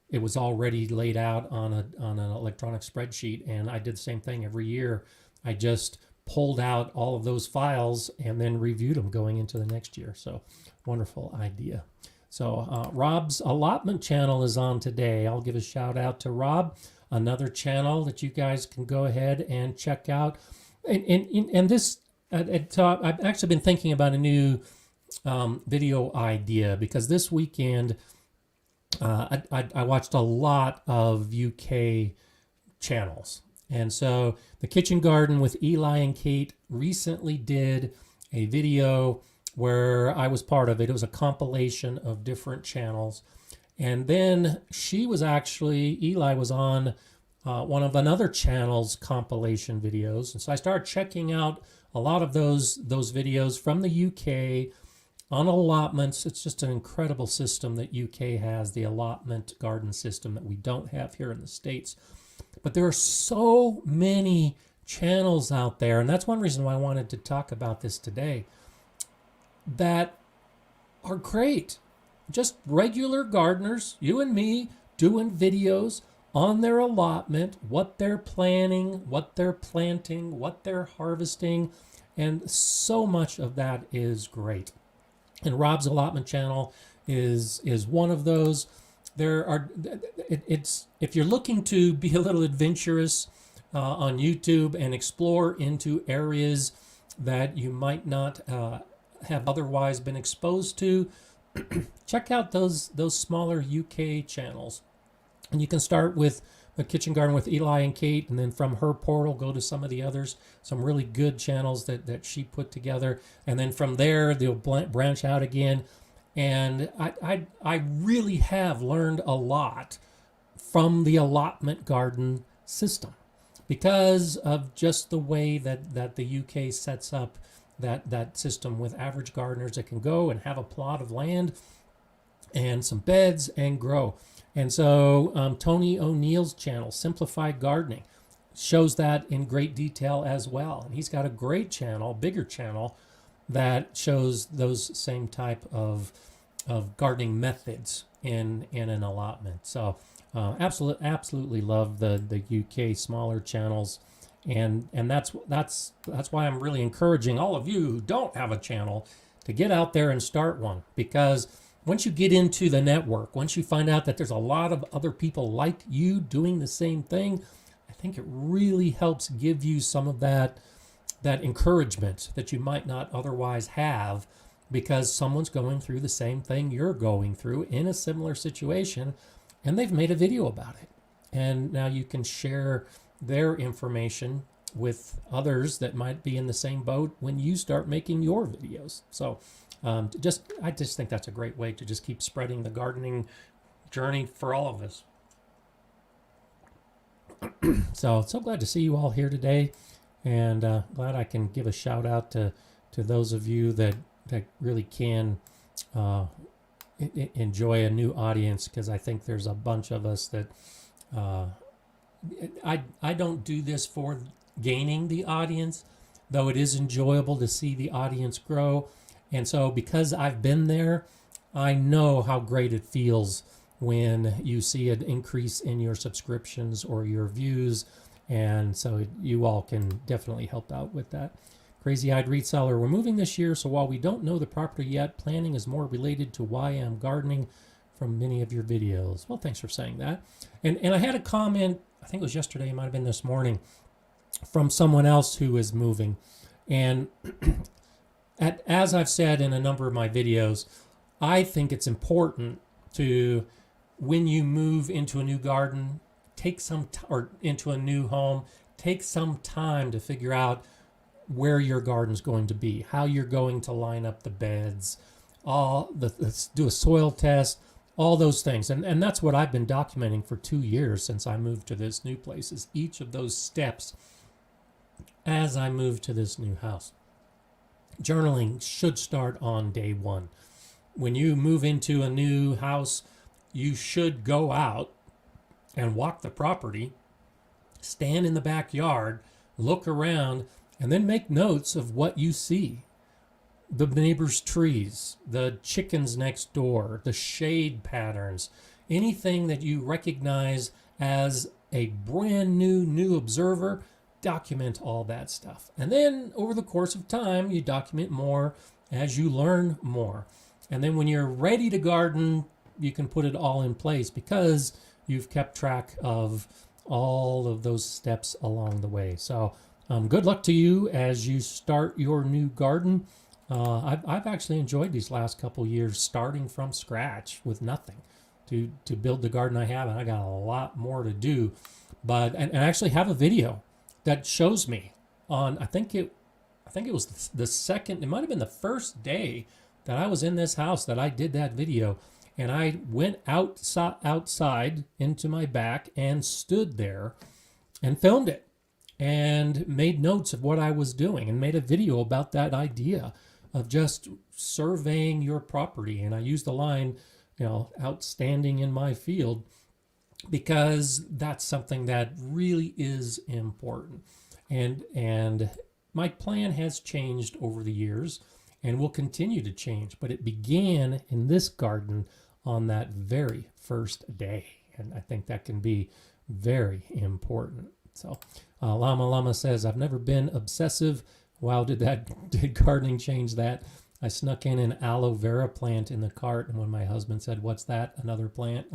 It was already laid out on an electronic spreadsheet, and I did the same thing every year. I just pulled out all of those files and then reviewed them going into the next year. So wonderful idea. So Rob's allotment channel is on today. I'll give a shout out to Rob, another channel that you guys can go ahead and check out. And this, I've actually been thinking about a new video idea because this weekend I watched a lot of UK channels. And so the Kitchen Garden with Eli and Kate recently did a video where I was part of it. It was a compilation of different channels. And then Eli was on one of another channel's compilation videos. And so I started checking out a lot of those videos from the UK on allotments. It's just an incredible system that UK has, the allotment garden system that we don't have here in the States. But there are so many channels out there, and that's one reason why I wanted to talk about this today, that are great. Just regular gardeners, you and me, doing videos on their allotment, what they're planning, what they're planting, what they're harvesting, and so much of that is great. And Rob's Allotment channel is one of those. If you're looking to be a little adventurous on YouTube and explore into areas that you might not have otherwise been exposed to, check out those smaller UK channels. And you can start with the Kitchen Garden with Eli and Kate, and then from her portal go to some of the others, some really good channels that she put together. And then from there, they'll branch out again. And I really have learned a lot from the allotment garden system because of just the way that the UK sets up that system with average gardeners that can go and have a plot of land and some beds and grow. And so Tony O'Neill's channel, Simplified Gardening, shows that in great detail as well. And he's got a great channel, bigger channel, that shows those same type of gardening methods in an allotment. So absolutely love the UK smaller channels. And that's why I'm really encouraging all of you who don't have a channel to get out there and start one, because once you get into the network, once you find out that there's a lot of other people like you doing the same thing, I think it really helps give you some of that encouragement that you might not otherwise have, because someone's going through the same thing you're going through in a similar situation, and they've made a video about it. And now you can share their information with others that might be in the same boat when you start making your videos. So I just think that's a great way to just keep spreading the gardening journey for all of us. So glad to see you all here today, and glad I can give a shout out to those of you that really can enjoy a new audience, because I think there's a bunch of us that I don't do this for gaining the audience, though it is enjoyable to see the audience grow. And so because I've been there, I know how great it feels when you see an increase in your subscriptions or your views. And so you all can definitely help out with that. Crazy Eyed Reseller, we're moving this year, so while we don't know the property yet, planning is more related to why I'm gardening from many of your videos. Well, thanks for saying that. And I had a comment, I think it was yesterday, it might have been this morning, from someone else who is moving. And as I've said in a number of my videos, I think it's important to, when you move into a new garden, or into a new home, take some time to figure out where your garden's going to be, how you're going to line up the beds, let's do a soil test, all those things. And that's what I've been documenting for 2 years since I moved to this new place, is each of those steps as I move to this new house. Journaling should start on day one. When you move into a new house, you should go out and walk the property, stand in the backyard, look around, and then make notes of what you see. The neighbor's trees, the chickens next door, the shade patterns, anything that you recognize as a brand new observer, document all that stuff. And then over the course of time, you document more as you learn more. And then when you're ready to garden, you can put it all in place because you've kept track of all of those steps along the way. So good luck to you as you start your new garden. I've actually enjoyed these last couple years starting from scratch with nothing to build the garden I have, and I got a lot more to do. But and I actually have a video that shows me on I think it was the second, it might have been the first day that I was in this house that I did that video. And I went outside into my back and stood there and filmed it and made notes of what I was doing and made a video about that idea of just surveying your property. And I used the line, outstanding in my field, because that's something that really is important. And my plan has changed over the years and will continue to change, but it began in this garden on that very first day. And I think that can be very important. So Llama says, I've never been obsessive. Wow, did gardening change that? I snuck in an aloe vera plant in the cart, and when my husband said, what's that? Another plant?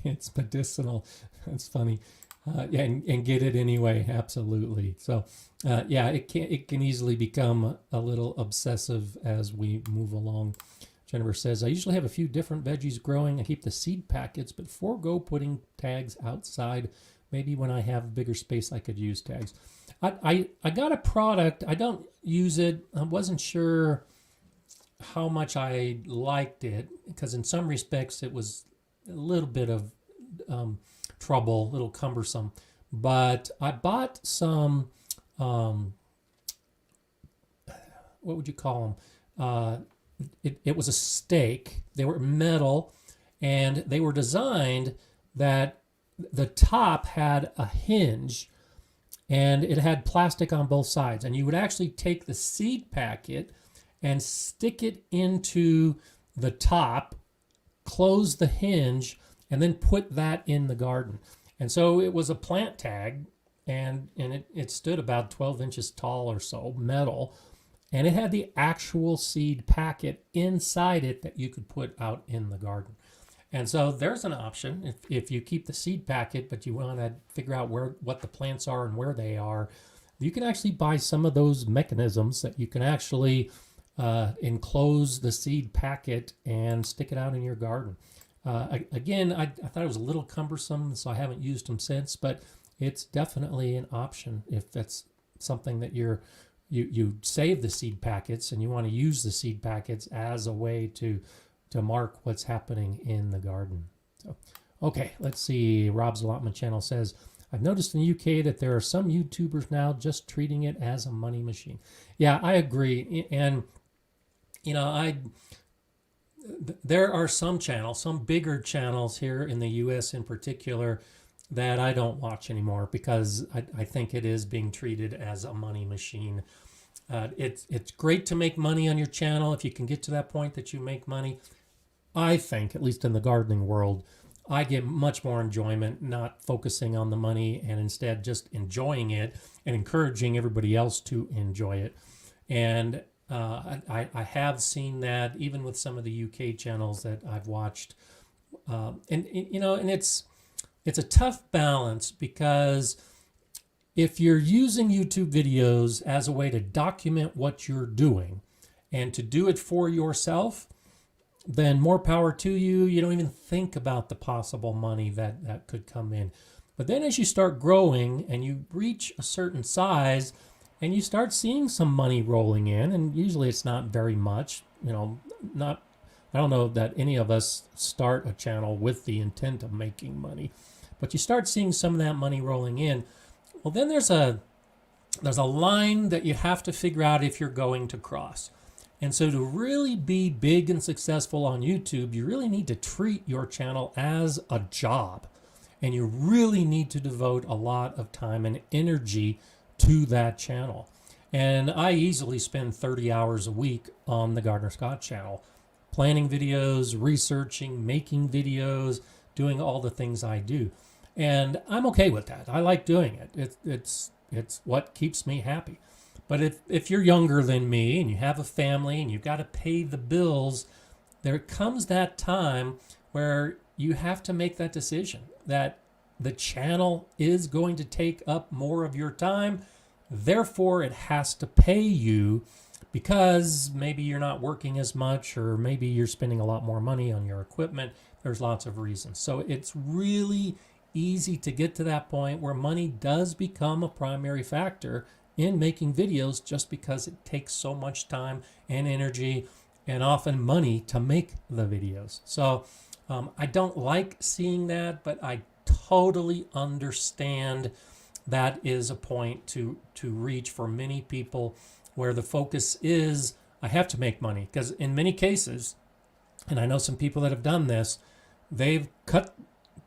It's medicinal. That's funny. And get it anyway, absolutely. So it can easily become a little obsessive as we move along. Jennifer says, I usually have a few different veggies growing. I keep the seed packets, but forego putting tags outside. Maybe when I have bigger space, I could use tags. I got a product. I don't use it. I wasn't sure how much I liked it, because in some respects it was a little bit of trouble, a little cumbersome. But I bought some, what would you call them? It was a stake. They were metal, and they were designed that the top had a hinge, and it had plastic on both sides. And you would actually take the seed packet and stick it into the top, close the hinge, and then put that in the garden. And so it was a plant tag, and it stood about 12 inches tall or so, metal. And it had the actual seed packet inside it that you could put out in the garden. And so there's an option. If you keep the seed packet, but you want to figure out what the plants are and where they are, you can actually buy some of those mechanisms that you can actually enclose the seed packet and stick it out in your garden. Again, I thought it was a little cumbersome, so I haven't used them since, but it's definitely an option if that's something that you save the seed packets and you want to use the seed packets as a way to mark what's happening in the garden. So, okay, let's see. Rob's Allotment Channel says, I've noticed in the UK that there are some YouTubers now just treating it as a money machine. Yeah, I agree. And, there are some channels, some bigger channels here in the US in particular, that I don't watch anymore because I think it is being treated as a money machine. It's great to make money on your channel if you can get to that point that you make money. I think, at least in the gardening world, I get much more enjoyment not focusing on the money and instead just enjoying it and encouraging everybody else to enjoy it. And I have seen that even with some of the UK channels that I've watched. And it's a tough balance, because if you're using YouTube videos as a way to document what you're doing and to do it for yourself, then more power to you. You don't even think about the possible money that could come in. But then as you start growing and you reach a certain size and you start seeing some money rolling in, and usually it's not very much, I don't know that any of us start a channel with the intent of making money, but you start seeing some of that money rolling in. Well, then there's a line that you have to figure out if you're going to cross. And so to really be big and successful on YouTube, you really need to treat your channel as a job. And you really need to devote a lot of time and energy to that channel. And I easily spend 30 hours a week on the Gardener Scott channel, planning videos, researching, making videos, doing all the things I do. And I'm okay with that. I like doing it. It's what keeps me happy. But if you're younger than me and you have a family and you've got to pay the bills, there comes that time where you have to make that decision that the channel is going to take up more of your time. Therefore, it has to pay you, because maybe you're not working as much, or maybe you're spending a lot more money on your equipment there's lots of reasons. So it's really easy to get to that point where money does become a primary factor in making videos, just because it takes so much time and energy and often money to make the videos. So I don't like seeing that, but I totally understand that is a point to reach for many people, where the focus is, I have to make money. Because in many cases, and I know some people that have done this, they've cut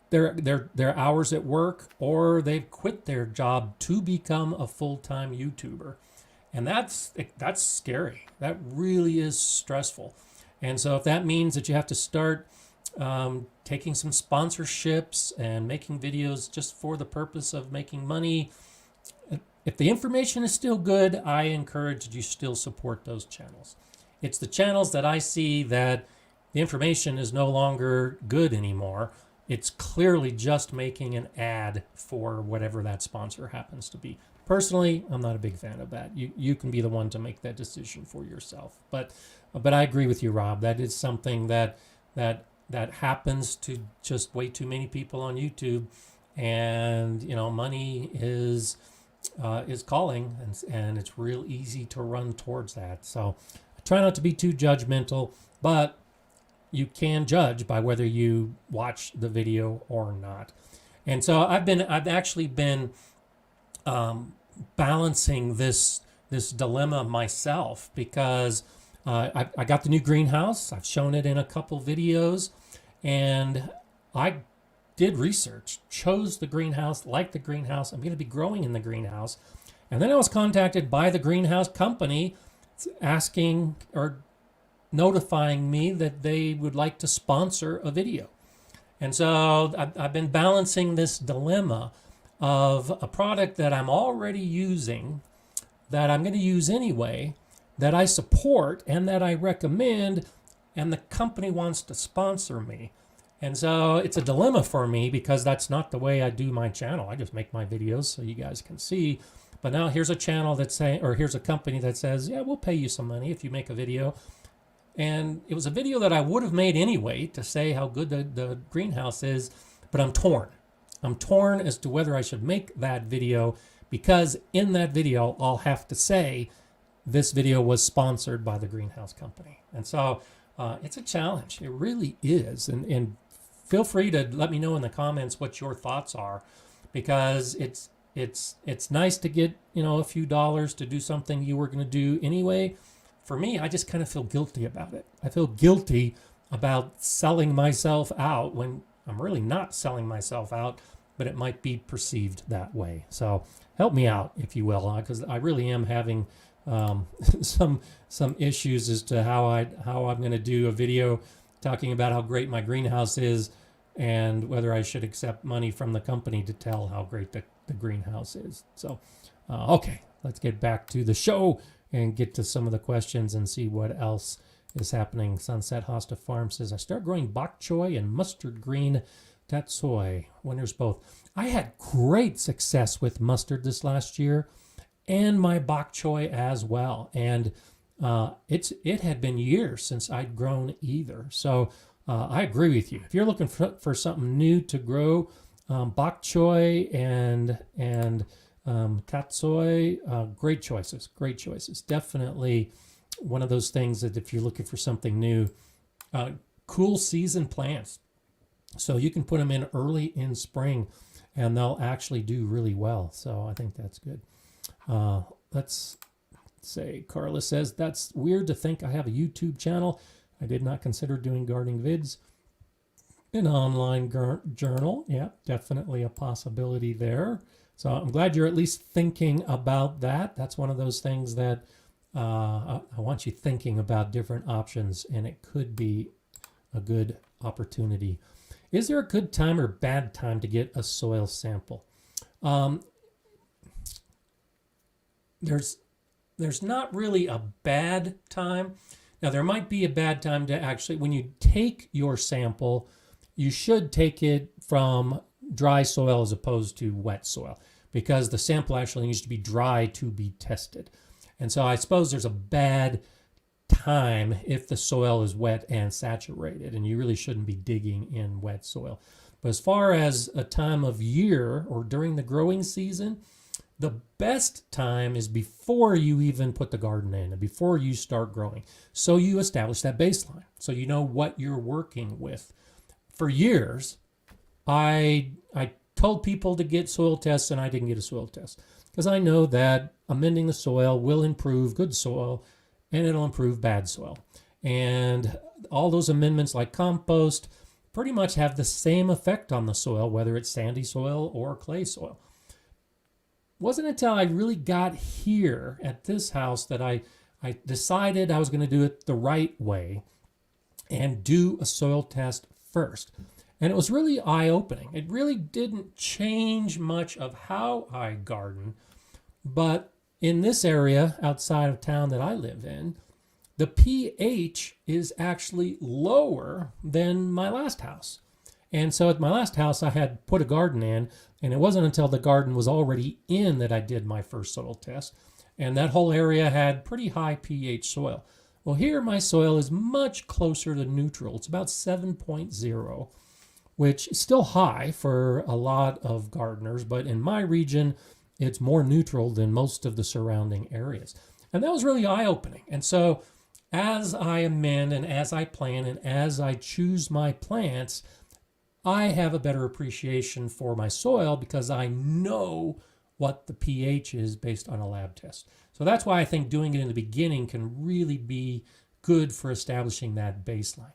their hours at work, or they've quit their job to become a full-time YouTuber. And that's scary. That really is stressful. And so if that means that you have to start taking some sponsorships and making videos just for the purpose of making money, if the information is still good, I encourage that you still support those channels. It's the channels that I see that the information is no longer good anymore. It's clearly just making an ad for whatever that sponsor happens to be. Personally, I'm not a big fan of that. You can be the one to make that decision for yourself. But I agree with you, Rob. That is something that happens to just way too many people on YouTube, and money is calling, and it's real easy to run towards that. So I try not to be too judgmental, but you can judge by whether you watch the video or not. And so I've actually been balancing this dilemma myself, because I got the new greenhouse. I've shown it in a couple videos, and I did research, chose the greenhouse, liked the greenhouse. I'm going to be growing in the greenhouse. And then I was contacted by the greenhouse company asking or notifying me that they would like to sponsor a video. And so I've been balancing this dilemma of a product that I'm already using, that I'm going to use anyway, that I support and that I recommend, and the company wants to sponsor me. And so it's a dilemma for me, because that's not the way I do my channel. I just make my videos so you guys can see. But now here's a channel that's saying, or here's a company that says, yeah, we'll pay you some money if you make a video. And it was a video that I would have made anyway to say how good the greenhouse is, but I'm torn. I'm torn as to whether I should make that video, because in that video, I'll have to say this video was sponsored by the greenhouse company. And so it's a challenge. It really is. And feel free to let me know in the comments what your thoughts are, because it's nice to get, a few dollars to do something you were going to do anyway. For me, I just kind of feel guilty about it. I feel guilty about selling myself out when I'm really not selling myself out, but it might be perceived that way. So help me out, if you will, because I really am having some issues as to how I'm going to do a video talking about how great my greenhouse is, and whether I should accept money from the company to tell how great the greenhouse is. So, okay, let's get back to the show and get to some of the questions and see what else is happening. Sunset Hosta Farm says, I start growing bok choy and mustard green tatsoi. Winners both. I had great success with mustard this last year, and my bok choy as well. And it had been years since I'd grown either. So I agree with you. If you're looking for something new to grow, bok choy and tatsoi, great choices. Definitely one of those things that if you're looking for something new, cool season plants. So you can put them in early in spring and they'll actually do really well. So I think that's good. Let's say, Carla says, that's weird to think I have a YouTube channel. I did not consider doing gardening vids. An online journal. Yeah, definitely a possibility there. So I'm glad you're at least thinking about that. That's one of those things that I want you thinking about different options, and it could be a good opportunity. Is there a good time or bad time to get a soil sample? There's not really a bad time. Now, there might be a bad time to actually, when you take your sample, you should take it from dry soil as opposed to wet soil, because the sample actually needs to be dry to be tested. And so I suppose there's a bad time if the soil is wet and saturated, and you really shouldn't be digging in wet soil. But as far as a time of year or during the growing season, the best time is before you even put the garden in and before you start growing. So you establish that baseline. So you know what you're working with. For years, I told people to get soil tests, and I didn't get a soil test because I know that amending the soil will improve good soil and it'll improve bad soil. And all those amendments like compost pretty much have the same effect on the soil, whether it's sandy soil or clay soil. Wasn't until I really got here at this house that I decided I was going to do it the right way and do a soil test first. And it was really eye-opening. It really didn't change much of how I garden, but in this area outside of town that I live in, the pH is actually lower than my last house. And so at my last house, I had put a garden in, and it wasn't until the garden was already in that I did my first soil test. And that whole area had pretty high pH soil. Well, here my soil is much closer to neutral. It's about 7.0, which is still high for a lot of gardeners, but in my region, it's more neutral than most of the surrounding areas. And that was really eye-opening. And so as I amend and as I plan and as I choose my plants, I have a better appreciation for my soil because I know what the pH is based on a lab test. So that's why I think doing it in the beginning can really be good for establishing that baseline.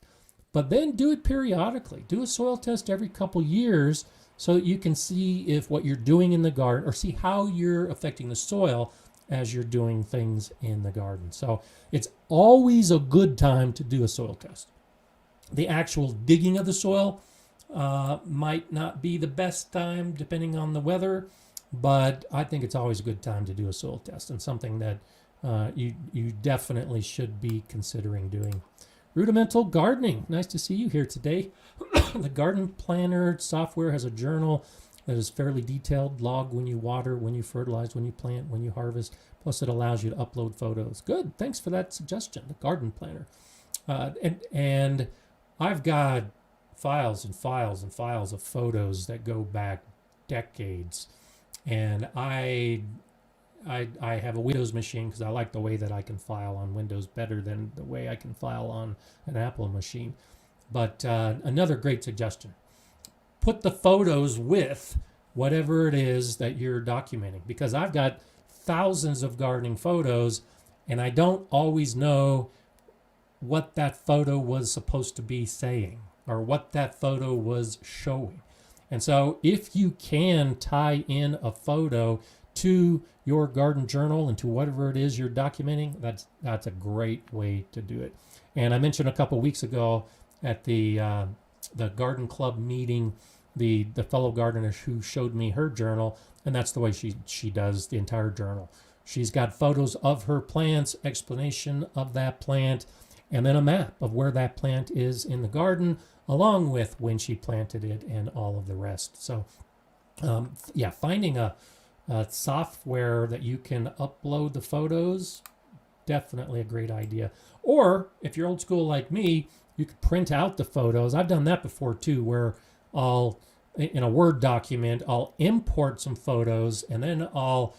But then do it periodically. Do a soil test every couple years so that you can see if what you're doing in the garden, or see how you're affecting the soil as you're doing things in the garden. So it's always a good time to do a soil test. The actual digging of the soil might not be the best time depending on the weather, but I think it's always a good time to do a soil test, and something that you definitely should be considering doing. Rudimental gardening. Nice to see you here today. The Garden Planner software has a journal that is fairly detailed. Log when you water, when you fertilize, when you plant, when you harvest. Plus, it allows you to upload photos. Good. Thanks for that suggestion. The Garden Planner. And I've got files and files and files of photos that go back decades. And I have a Windows machine because I like the way that I can file on Windows better than the way I can file on an Apple machine. But another great suggestion. Put the photos with whatever it is that you're documenting, because I've got thousands of gardening photos and I don't always know what that photo was supposed to be saying or what that photo was showing. And so if you can tie in a photo to your garden journal and to whatever it is you're documenting, that's a great way to do it. And I mentioned a couple weeks ago at the garden club meeting, the fellow gardener who showed me her journal, and that's the way she does the entire journal. She's got photos of her plants, explanation of that plant, and then a map of where that plant is in the garden, along with when she planted it and all of the rest. So finding a software that you can upload the photos, definitely a great idea. Or if you're old school like me, you could print out the photos. I've done that before too, where in a Word document, I'll import some photos and then I'll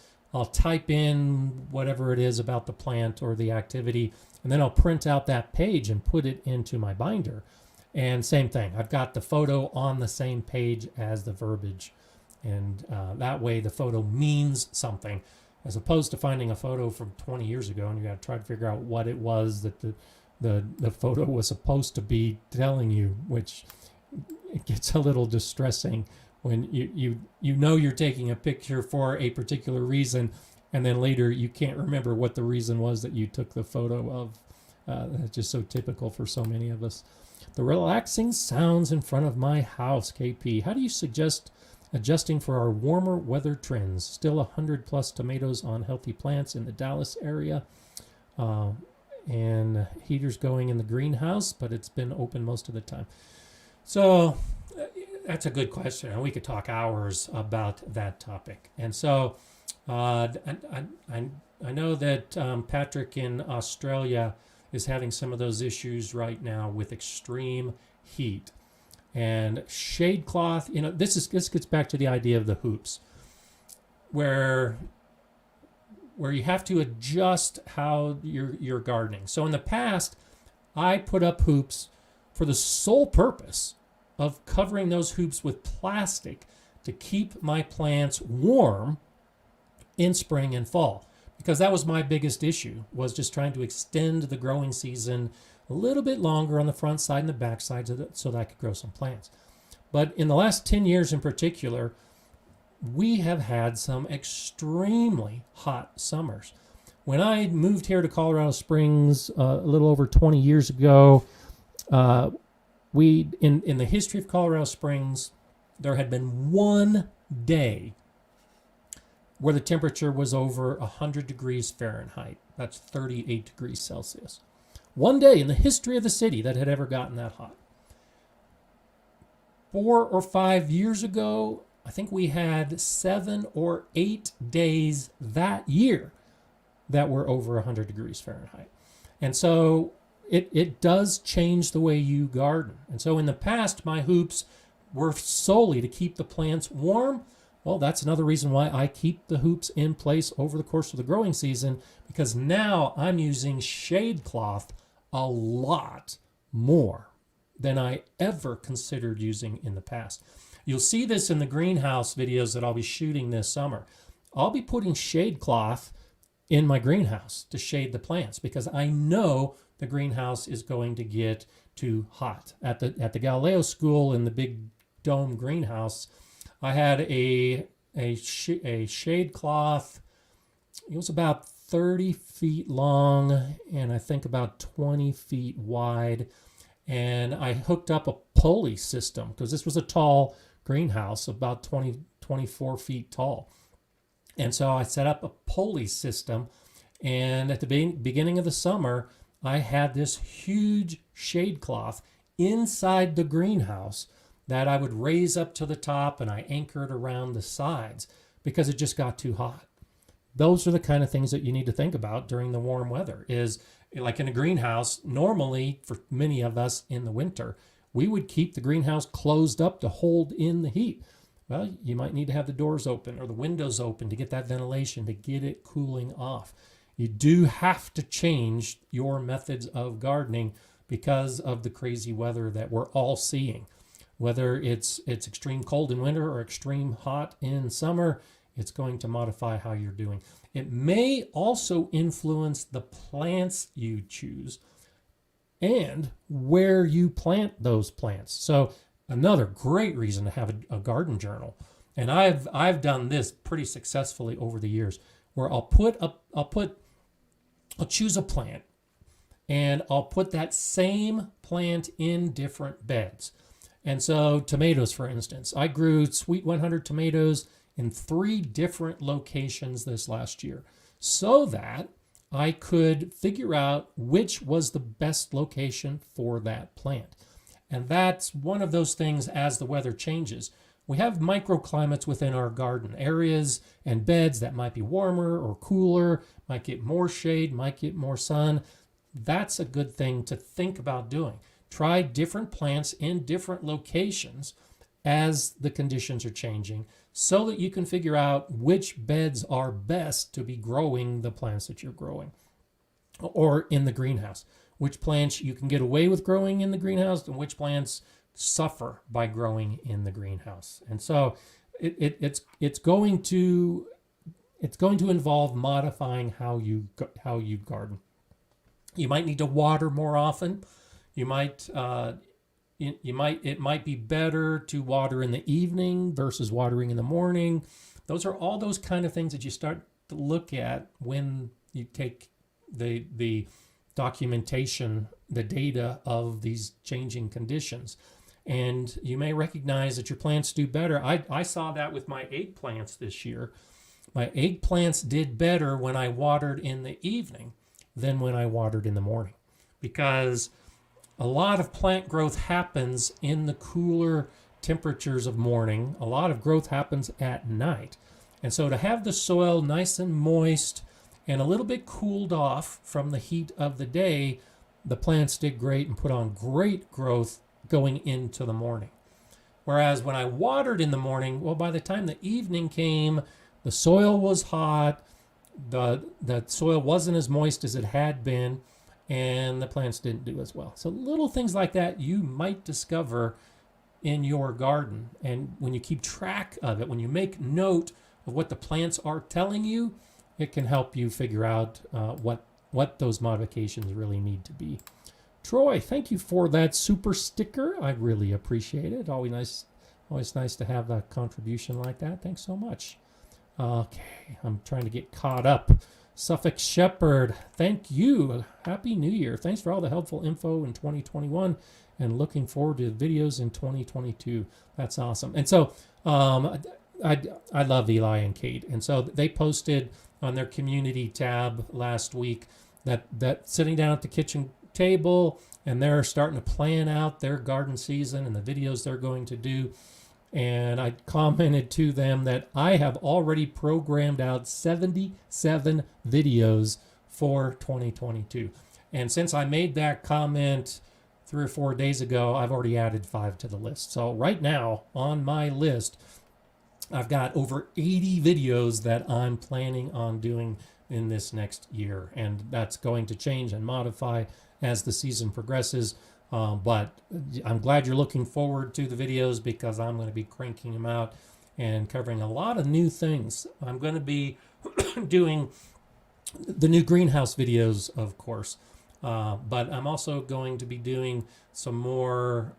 type in whatever it is about the plant or the activity, and then I'll print out that page and put it into my binder. And same thing, I've got the photo on the same page as the verbiage. And that way the photo means something, as opposed to finding a photo from 20 years ago and you got to try to figure out what it was that the photo was supposed to be telling you, which it gets a little distressing when you know you're taking a picture for a particular reason, and then later you can't remember what the reason was that you took the photo of. That's just so typical for so many of us. The relaxing sounds in front of my house, KP. How do you suggest adjusting for our warmer weather trends? Still 100 plus tomatoes on healthy plants in the Dallas area. And heaters going in the greenhouse, but it's been open most of the time. So that's a good question, and we could talk hours about that topic. And so I know that Patrick in Australia is having some of those issues right now with extreme heat. And shade cloth, this gets back to the idea of the hoops, where you have to adjust how you're gardening. So in the past, I put up hoops for the sole purpose of covering those hoops with plastic to keep my plants warm in spring and fall, because that was my biggest issue, was just trying to extend the growing season a little bit longer on the front side and the back side so that I could grow some plants. But in the last 10 years in particular, we have had some extremely hot summers. When I moved here to Colorado Springs a little over 20 years ago, in the history of Colorado Springs, there had been one day where the temperature was over 100 degrees Fahrenheit. That's 38 degrees Celsius. One day in the history of the city that had ever gotten that hot. 4 or 5 years ago, I think we had 7 or 8 days that year that were over 100 degrees Fahrenheit. And so it does change the way you garden. And so in the past, my hoops were solely to keep the plants warm. Well, that's another reason why I keep the hoops in place over the course of the growing season, because now I'm using shade cloth a lot more than I ever considered using in the past. You'll see this in the greenhouse videos that I'll be shooting this summer. I'll be putting shade cloth in my greenhouse to shade the plants, because I know the greenhouse is going to get too hot. At the Galileo School in the big dome greenhouse, I had a shade cloth. It was about 30 feet long and I think about 20 feet wide. And I hooked up a pulley system, because this was a tall greenhouse, about 24 feet tall. And so I set up a pulley system. And at the beginning of the summer, I had this huge shade cloth inside the greenhouse that I would raise up to the top, and I anchored around the sides because it just got too hot. Those are the kind of things that you need to think about during the warm weather. Is like in a greenhouse, normally for many of us in the winter, we would keep the greenhouse closed up to hold in the heat. Well, you might need to have the doors open or the windows open to get that ventilation, to get it cooling off. You do have to change your methods of gardening because of the crazy weather that we're all seeing. Whether it's extreme cold in winter or extreme hot in summer, it's going to modify how you're doing. It may also influence the plants you choose and where you plant those plants. So another great reason to have a garden journal. And I've done this pretty successfully over the years, where I'll choose a plant and I'll put that same plant in different beds. And so tomatoes, for instance, I grew Sweet 100 tomatoes in 3 different locations this last year, so that I could figure out which was the best location for that plant. And that's one of those things as the weather changes. We have microclimates within our garden, areas and beds that might be warmer or cooler, might get more shade, might get more sun. That's a good thing to think about doing. Try different plants in different locations as the conditions are changing, so that you can figure out which beds are best to be growing the plants that you're growing, or in the greenhouse. Which plants you can get away with growing in the greenhouse, and which plants suffer by growing in the greenhouse. And so it's going to involve modifying how you garden. You might need to water more often. It might be better to water in the evening versus watering in the morning. Those are all those kind of things that you start to look at when you take the documentation, the data of these changing conditions. And you may recognize that your plants do better. I saw that with my eggplants this year. My eggplants did better when I watered in the evening than when I watered in the morning, because a lot of plant growth happens in the cooler temperatures of morning. A lot of growth happens at night. And so to have the soil nice and moist and a little bit cooled off from the heat of the day, the plants did great and put on great growth going into the morning. Whereas when I watered in the morning, well, by the time the evening came, the soil was hot, the soil wasn't as moist as it had been, and the plants didn't do as well. So little things like that you might discover in your garden. And when you keep track of it, when you make note of what the plants are telling you, it can help you figure out what those modifications really need to be. Troy, thank you for that super sticker. I really appreciate it. Always nice to have a contribution like that. Thanks so much. Okay, I'm trying to get caught up. Suffolk Shepherd, thank you. Happy New Year. Thanks for all the helpful info in 2021 and looking forward to videos in 2022. That's awesome. And so I love Eli and Kate. And so they posted on their community tab last week that sitting down at the kitchen table, and they're starting to plan out their garden season and the videos they're going to do. And I commented to them that I have already programmed out 77 videos for 2022. And since I made that comment 3 or 4 days ago, I've already added 5 to the list. So right now on my list, I've got over 80 videos that I'm planning on doing in this next year. And that's going to change and modify as the season progresses. But I'm glad you're looking forward to the videos because I'm going to be cranking them out and covering a lot of new things. I'm going to be doing the new greenhouse videos, of course, but I'm also going to be doing some more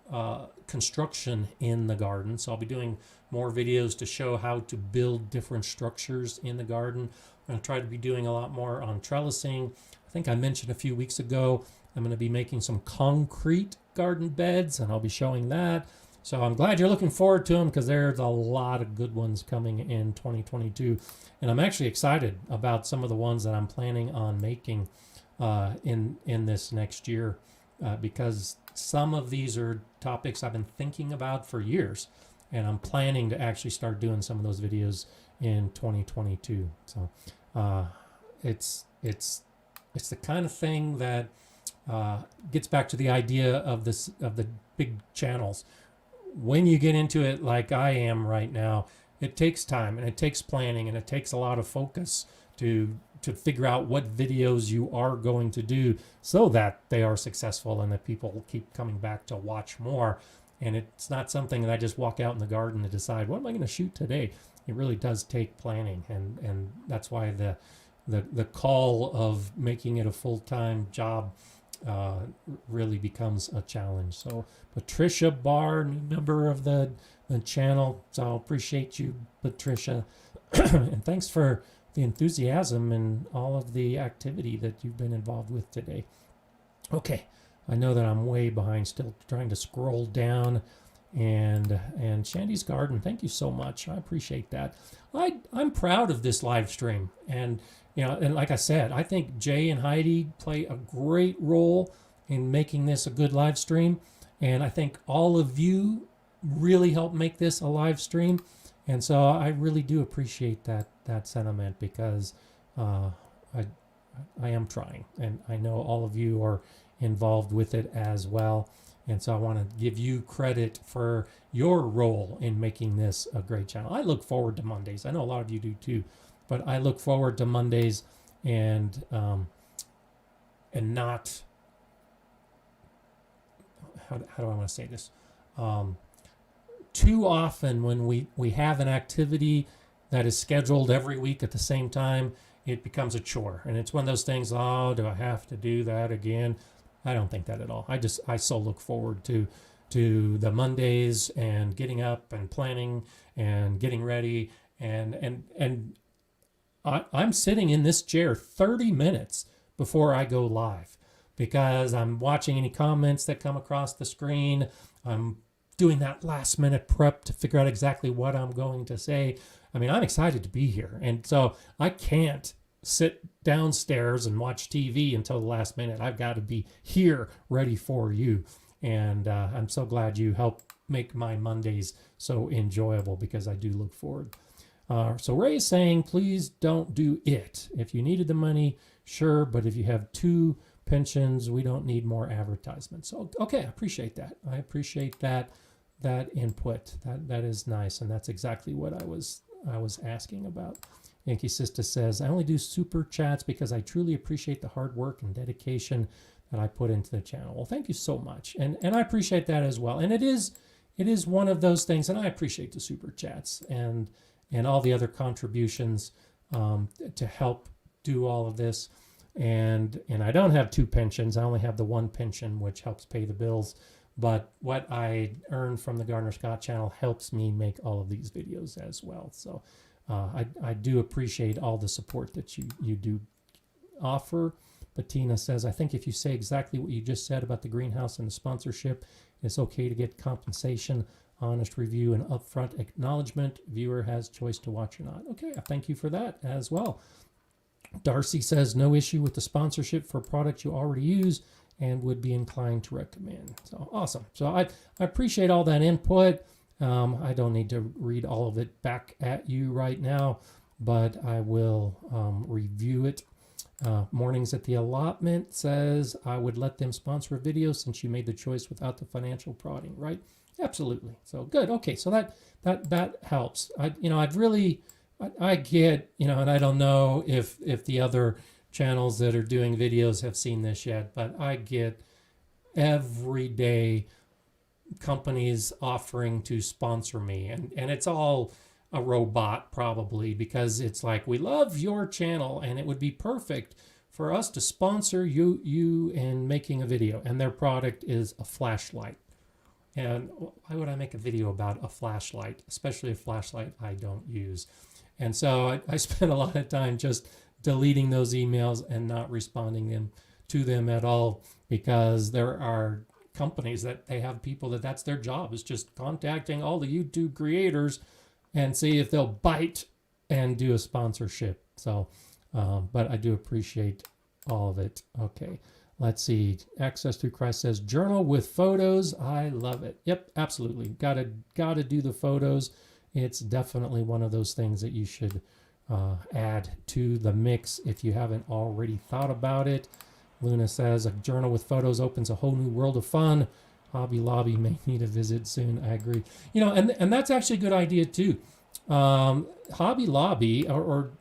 construction in the garden. So I'll be doing more videos to show how to build different structures in the garden. I'm going to try to be doing a lot more on trellising. I think I mentioned a few weeks ago I'm going to be making some concrete garden beds, and I'll be showing that. So I'm glad you're looking forward to them because there's a lot of good ones coming in 2022. And I'm actually excited about some of the ones that I'm planning on making in this next year because some of these are topics I've been thinking about for years. And I'm planning to actually start doing some of those videos in 2022. So it's the kind of thing that gets back to the idea of the big channels. When you get into it like I am right now, it takes time and it takes planning and it takes a lot of focus to figure out what videos you are going to do so that they are successful and that people keep coming back to watch more. And it's not something that I just walk out in the garden and decide, what am I going to shoot today? It really does take planning, and that's why the call of making it a full-time job really becomes a challenge. So Patricia Barr, new member of the channel, so I appreciate you, Patricia. And thanks for the enthusiasm and all of the activity that you've been involved with today. Okay, I know that I'm way behind, still trying to scroll down. And Shandy's Garden, thank you so much. I appreciate that. I'm proud of this live stream. And and like I said, I think Jay and Heidi play a great role in making this a good live stream. And I think all of you really helped make this a live stream. And so I really do appreciate that sentiment because I am trying. And I know all of you are involved with it as well. And so I want to give you credit for your role in making this a great channel. I look forward to Mondays. I know a lot of you do too, but I look forward to Mondays and not, how do I want to say this? Too often when we have an activity that is scheduled every week at the same time, it becomes a chore. And it's one of those things, oh, do I have to do that again? I don't think that at all. I so look forward to the Mondays and getting up and planning and getting ready and I'm sitting in this chair 30 minutes before I go live because I'm watching any comments that come across the screen. I'm doing that last minute prep to figure out exactly what I'm going to say. I mean, I'm excited to be here. And so I can't sit downstairs and watch TV until the last minute. I've got to be here ready for you. And I'm so glad you helped make my Mondays so enjoyable because I do look forward. So Ray is saying, please don't do it. If you needed the money, sure. But if you have too pensions. We don't need more advertisements. So, okay, I appreciate that. I appreciate that input. That is nice, and that's exactly what I was asking about. Yankee Sister says, I only do super chats because I truly appreciate the hard work and dedication that I put into the channel. Well, thank you so much, and I appreciate that as well. And it is one of those things, and I appreciate the super chats and all the other contributions to help do all of this. And I don't have two pensions. I only have the one pension, which helps pay the bills. But what I earn from the Gardner Scott channel helps me make all of these videos as well. So I do appreciate all the support that you do offer. Bettina says, I think if you say exactly what you just said about the greenhouse and the sponsorship, it's okay to get compensation, honest review, and upfront acknowledgement. Viewer has choice to watch or not. Okay, I thank you for that as well. Darcy says, no issue with the sponsorship for products you already use and would be inclined to recommend. So awesome. So I appreciate all that input. I don't need to read all of it back at you right now, but I will review it. Mornings at the Allotment says, I would let them sponsor a video since you made the choice without the financial prodding, right? Absolutely. So good. Okay, so that helps. I get, and I don't know if the other channels that are doing videos have seen this yet, but I get every day companies offering to sponsor me, and it's all a robot probably, because it's like, we love your channel and it would be perfect for us to sponsor you in making a video, and their product is a flashlight. And why would I make a video about a flashlight, especially a flashlight I don't use? And so I spent a lot of time just deleting those emails and not responding to them at all, because there are companies that they have people that's their job, is just contacting all the YouTube creators and see if they'll bite and do a sponsorship. So, but I do appreciate all of it. Okay, let's see. Access Through Christ says, journal with photos. I love it. Yep, absolutely. Gotta do the photos. It's definitely one of those things that you should add to the mix if you haven't already thought about it. Luna says, a journal with photos opens a whole new world of fun. Hobby Lobby may need a visit soon. I agree. And that's actually a good idea too. Hobby Lobby or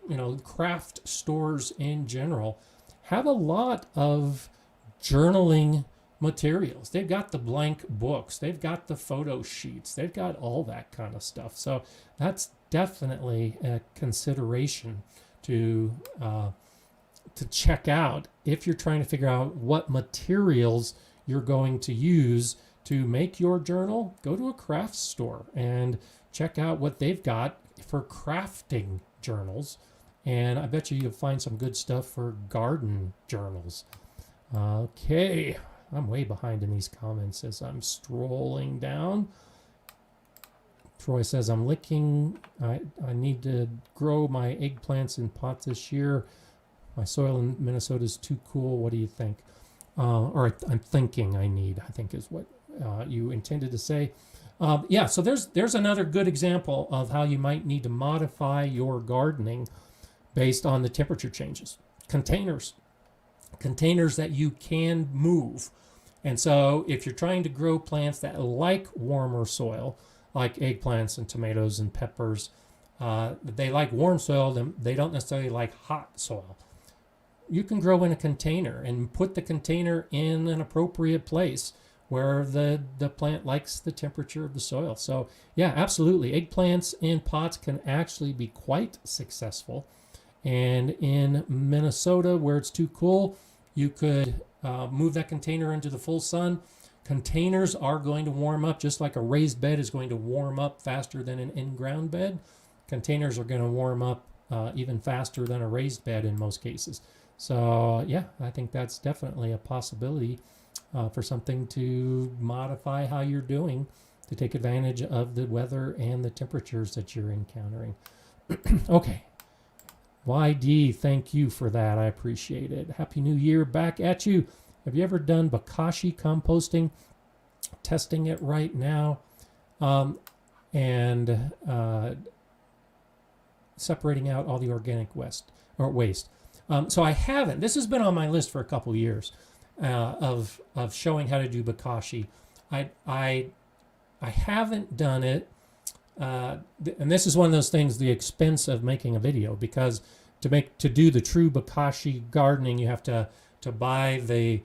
craft stores in general have a lot of journaling materials. They've got the blank books, they've got the photo sheets, they've got all that kind of stuff. So that's definitely a consideration to check out if you're trying to figure out what materials you're going to use to make your journal. Go to a craft store and check out what they've got for crafting journals, and I bet you'll find some good stuff for garden journals. Okay, I'm way behind in these comments as I'm strolling down. Troy says, I need to grow my eggplants in pots this year. My soil in Minnesota is too cool. What do you think? Or I'm thinking I think is what you intended to say. Yeah, so there's another good example of how you might need to modify your gardening based on the temperature changes. Containers that you can move. And so if you're trying to grow plants that like warmer soil, like eggplants and tomatoes and peppers, they like warm soil, they don't necessarily like hot soil. You can grow in a container and put the container in an appropriate place where the plant likes the temperature of the soil. So yeah, absolutely. Eggplants in pots can actually be quite successful. And in Minnesota, where it's too cool, you could move that container into the full sun. Containers are going to warm up just like a raised bed is going to warm up faster than an in-ground bed. Containers are going to warm up even faster than a raised bed in most cases. So yeah, I think that's definitely a possibility for something to modify how you're doing to take advantage of the weather and the temperatures that you're encountering. Okay. YD, thank you for that. I appreciate it. Happy New Year back at you. Have you ever done Bokashi composting? Testing it right now. And separating out all the organic waste. So I haven't. This has been on my list for a couple years. of showing how to do bokashi. I haven't done it, and this is one of those things, the expense of making a video, because to do the true bokashi gardening, you have to buy the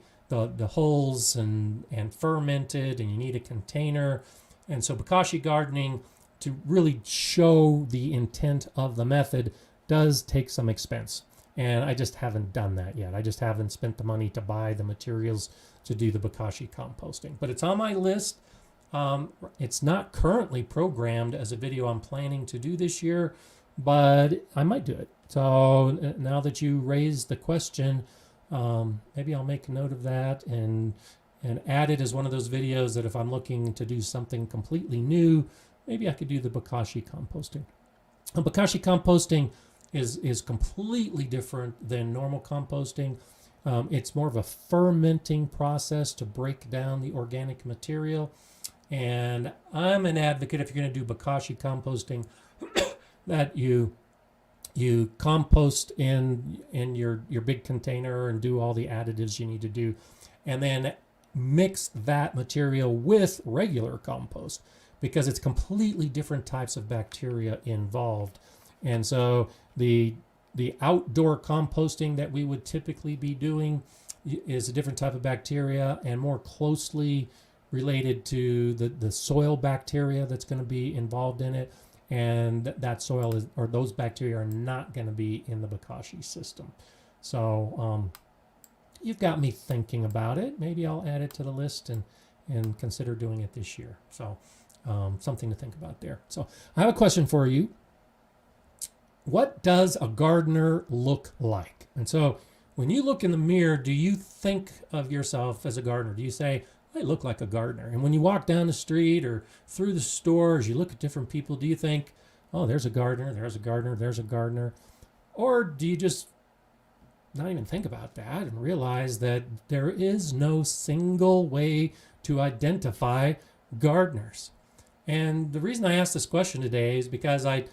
hulls and ferment it, and you need a container. And so bokashi gardening, to really show the intent of the method, does take some expense. And I just haven't done that yet. I just haven't spent the money to buy the materials to do the bokashi composting. But it's on my list. It's not currently programmed as a video I'm planning to do this year, but I might do it. So now that you raised the question, maybe I'll make a note of that and add it as one of those videos that if I'm looking to do something completely new, maybe I could do the bokashi composting. Bokashi composting is completely different than normal composting. It's more of a fermenting process to break down the organic material. And I'm an advocate, if you're going to do bokashi composting, that you compost in your big container and do all the additives you need to do, and then mix that material with regular compost, because it's completely different types of bacteria involved. And so the outdoor composting that we would typically be doing is a different type of bacteria and more closely related to the soil bacteria that's going to be involved in it. And that soil or those bacteria are not going to be in the bokashi system. So you've got me thinking about it. Maybe I'll add it to the list and consider doing it this year. So something to think about there. So I have a question for you. What does a gardener look like? And so when you look in the mirror, do you think of yourself as a gardener? Do you say, I look like a gardener? And when you walk down the street or through the stores, you look at different people, do you think, oh, there's a gardener, there's a gardener, there's a gardener? Or do you just not even think about that and realize that there is no single way to identify gardeners? And the reason I asked this question today is because I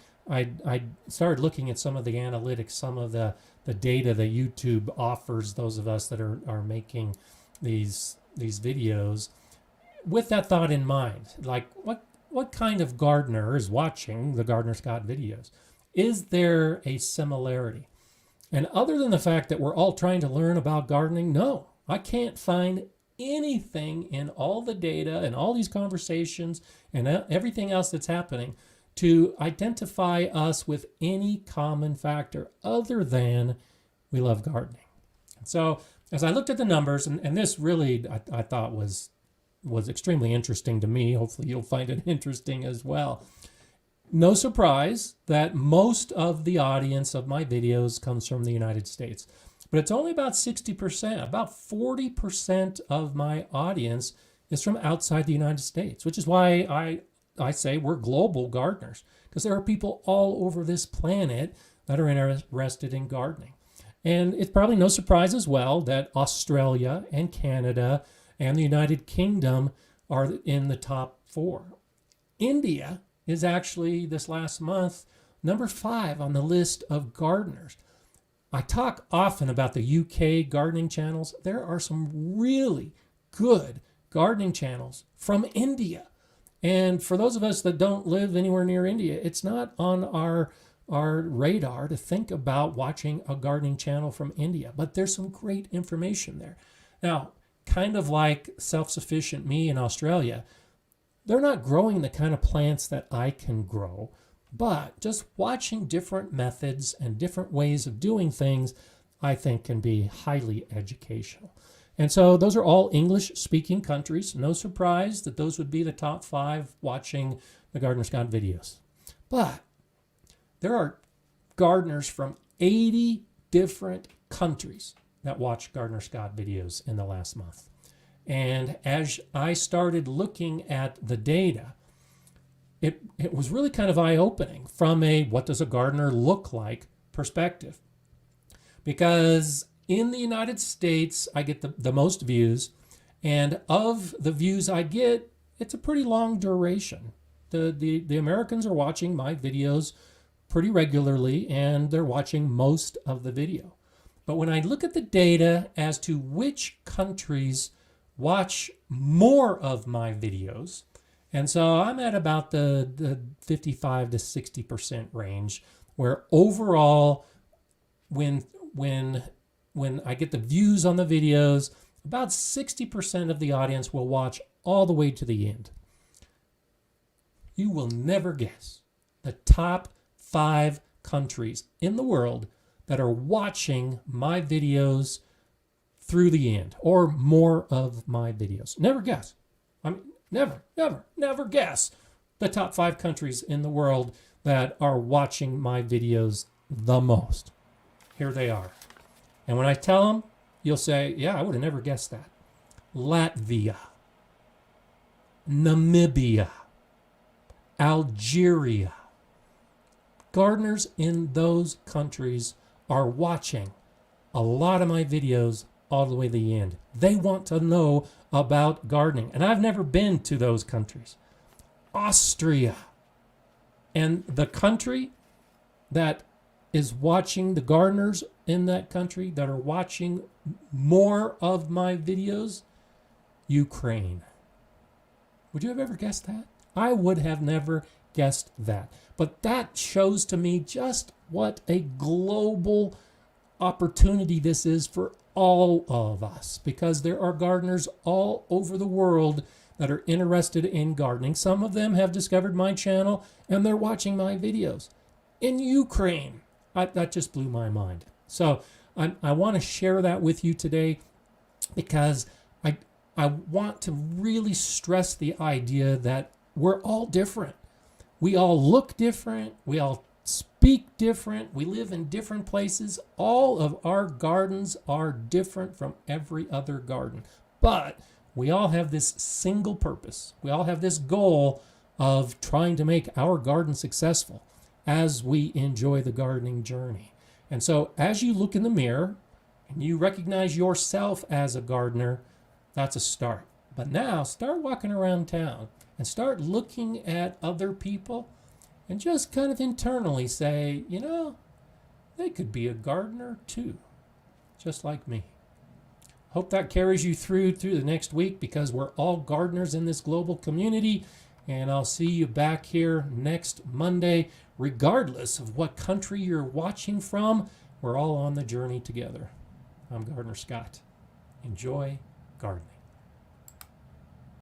started looking at some of the analytics, some of the data that YouTube offers those of us that are making these videos with that thought in mind. Like, what kind of gardener is watching the Gardener Scott videos? Is there a similarity? And other than the fact that we're all trying to learn about gardening, no, I can't find anything in all the data and all these conversations and everything else that's happening to identify us with any common factor other than we love gardening. So as I looked at the numbers, and this really I thought was extremely interesting to me. Hopefully you'll find it interesting as well. No surprise that most of the audience of my videos comes from the United States, but it's only about 60%. About 40% of my audience is from outside the United States, which is why I say we're global gardeners, because there are people all over this planet that are interested in gardening. And it's probably no surprise as well that Australia and Canada and the United Kingdom are in the top 4. India is actually, this last month, number 5 on the list of gardeners. I talk often about the UK gardening channels. There are some really good gardening channels from India. And for those of us that don't live anywhere near India, it's not on our radar to think about watching a gardening channel from India, but there's some great information there. Now, kind of like Self-Sufficient Me in Australia, they're not growing the kind of plants that I can grow, but just watching different methods and different ways of doing things, I think can be highly educational. And so those are all English-speaking countries. No surprise that those would be the top 5 watching the Gardener Scott videos. But there are gardeners from 80 different countries that watch Gardener Scott videos in the last month. And as I started looking at the data, it was really kind of eye-opening from a what does a gardener look like perspective. Because in the United States, I get the most views, and of the views I get, it's a pretty long duration. The Americans are watching my videos pretty regularly, and they're watching most of the video. But when I look at the data as to which countries watch more of my videos, and so I'm at about the 55 to 60% range, where overall, when I get the views on the videos, about 60% of the audience will watch all the way to the end. You will never guess the top 5 countries in the world that are watching my videos through the end, or more of my videos. Never guess. I mean, never guess the top 5 countries in the world that are watching my videos the most. Here they are. And when I tell them, you'll say, yeah, I would have never guessed that. Latvia, Namibia, Algeria. Gardeners in those countries are watching a lot of my videos all the way to the end. They want to know about gardening. And I've never been to those countries. Austria. And the country that is watching, the gardeners in that country that are watching more of my videos, Ukraine. Would you have ever guessed that? I would have never guessed that. But that shows to me just what a global opportunity this is for all of us, because there are gardeners all over the world that are interested in gardening. Some of them have discovered my channel and they're watching my videos. In Ukraine, that just blew my mind. So I want to share that with you today, because I want to really stress the idea that we're all different. We all look different. We all speak different. We live in different places. All of our gardens are different from every other garden. But we all have this single purpose. We all have this goal of trying to make our garden successful as we enjoy the gardening journey. And so as you look in the mirror and you recognize yourself as a gardener, that's a start. But now start walking around town and start looking at other people and just kind of internally say, you know, they could be a gardener too, just like me. Hope that carries you through the next week, because we're all gardeners in this global community. And I'll see you back here next Monday. Regardless of what country you're watching from, we're all on the journey together. I'm Gardener Scott. Enjoy gardening.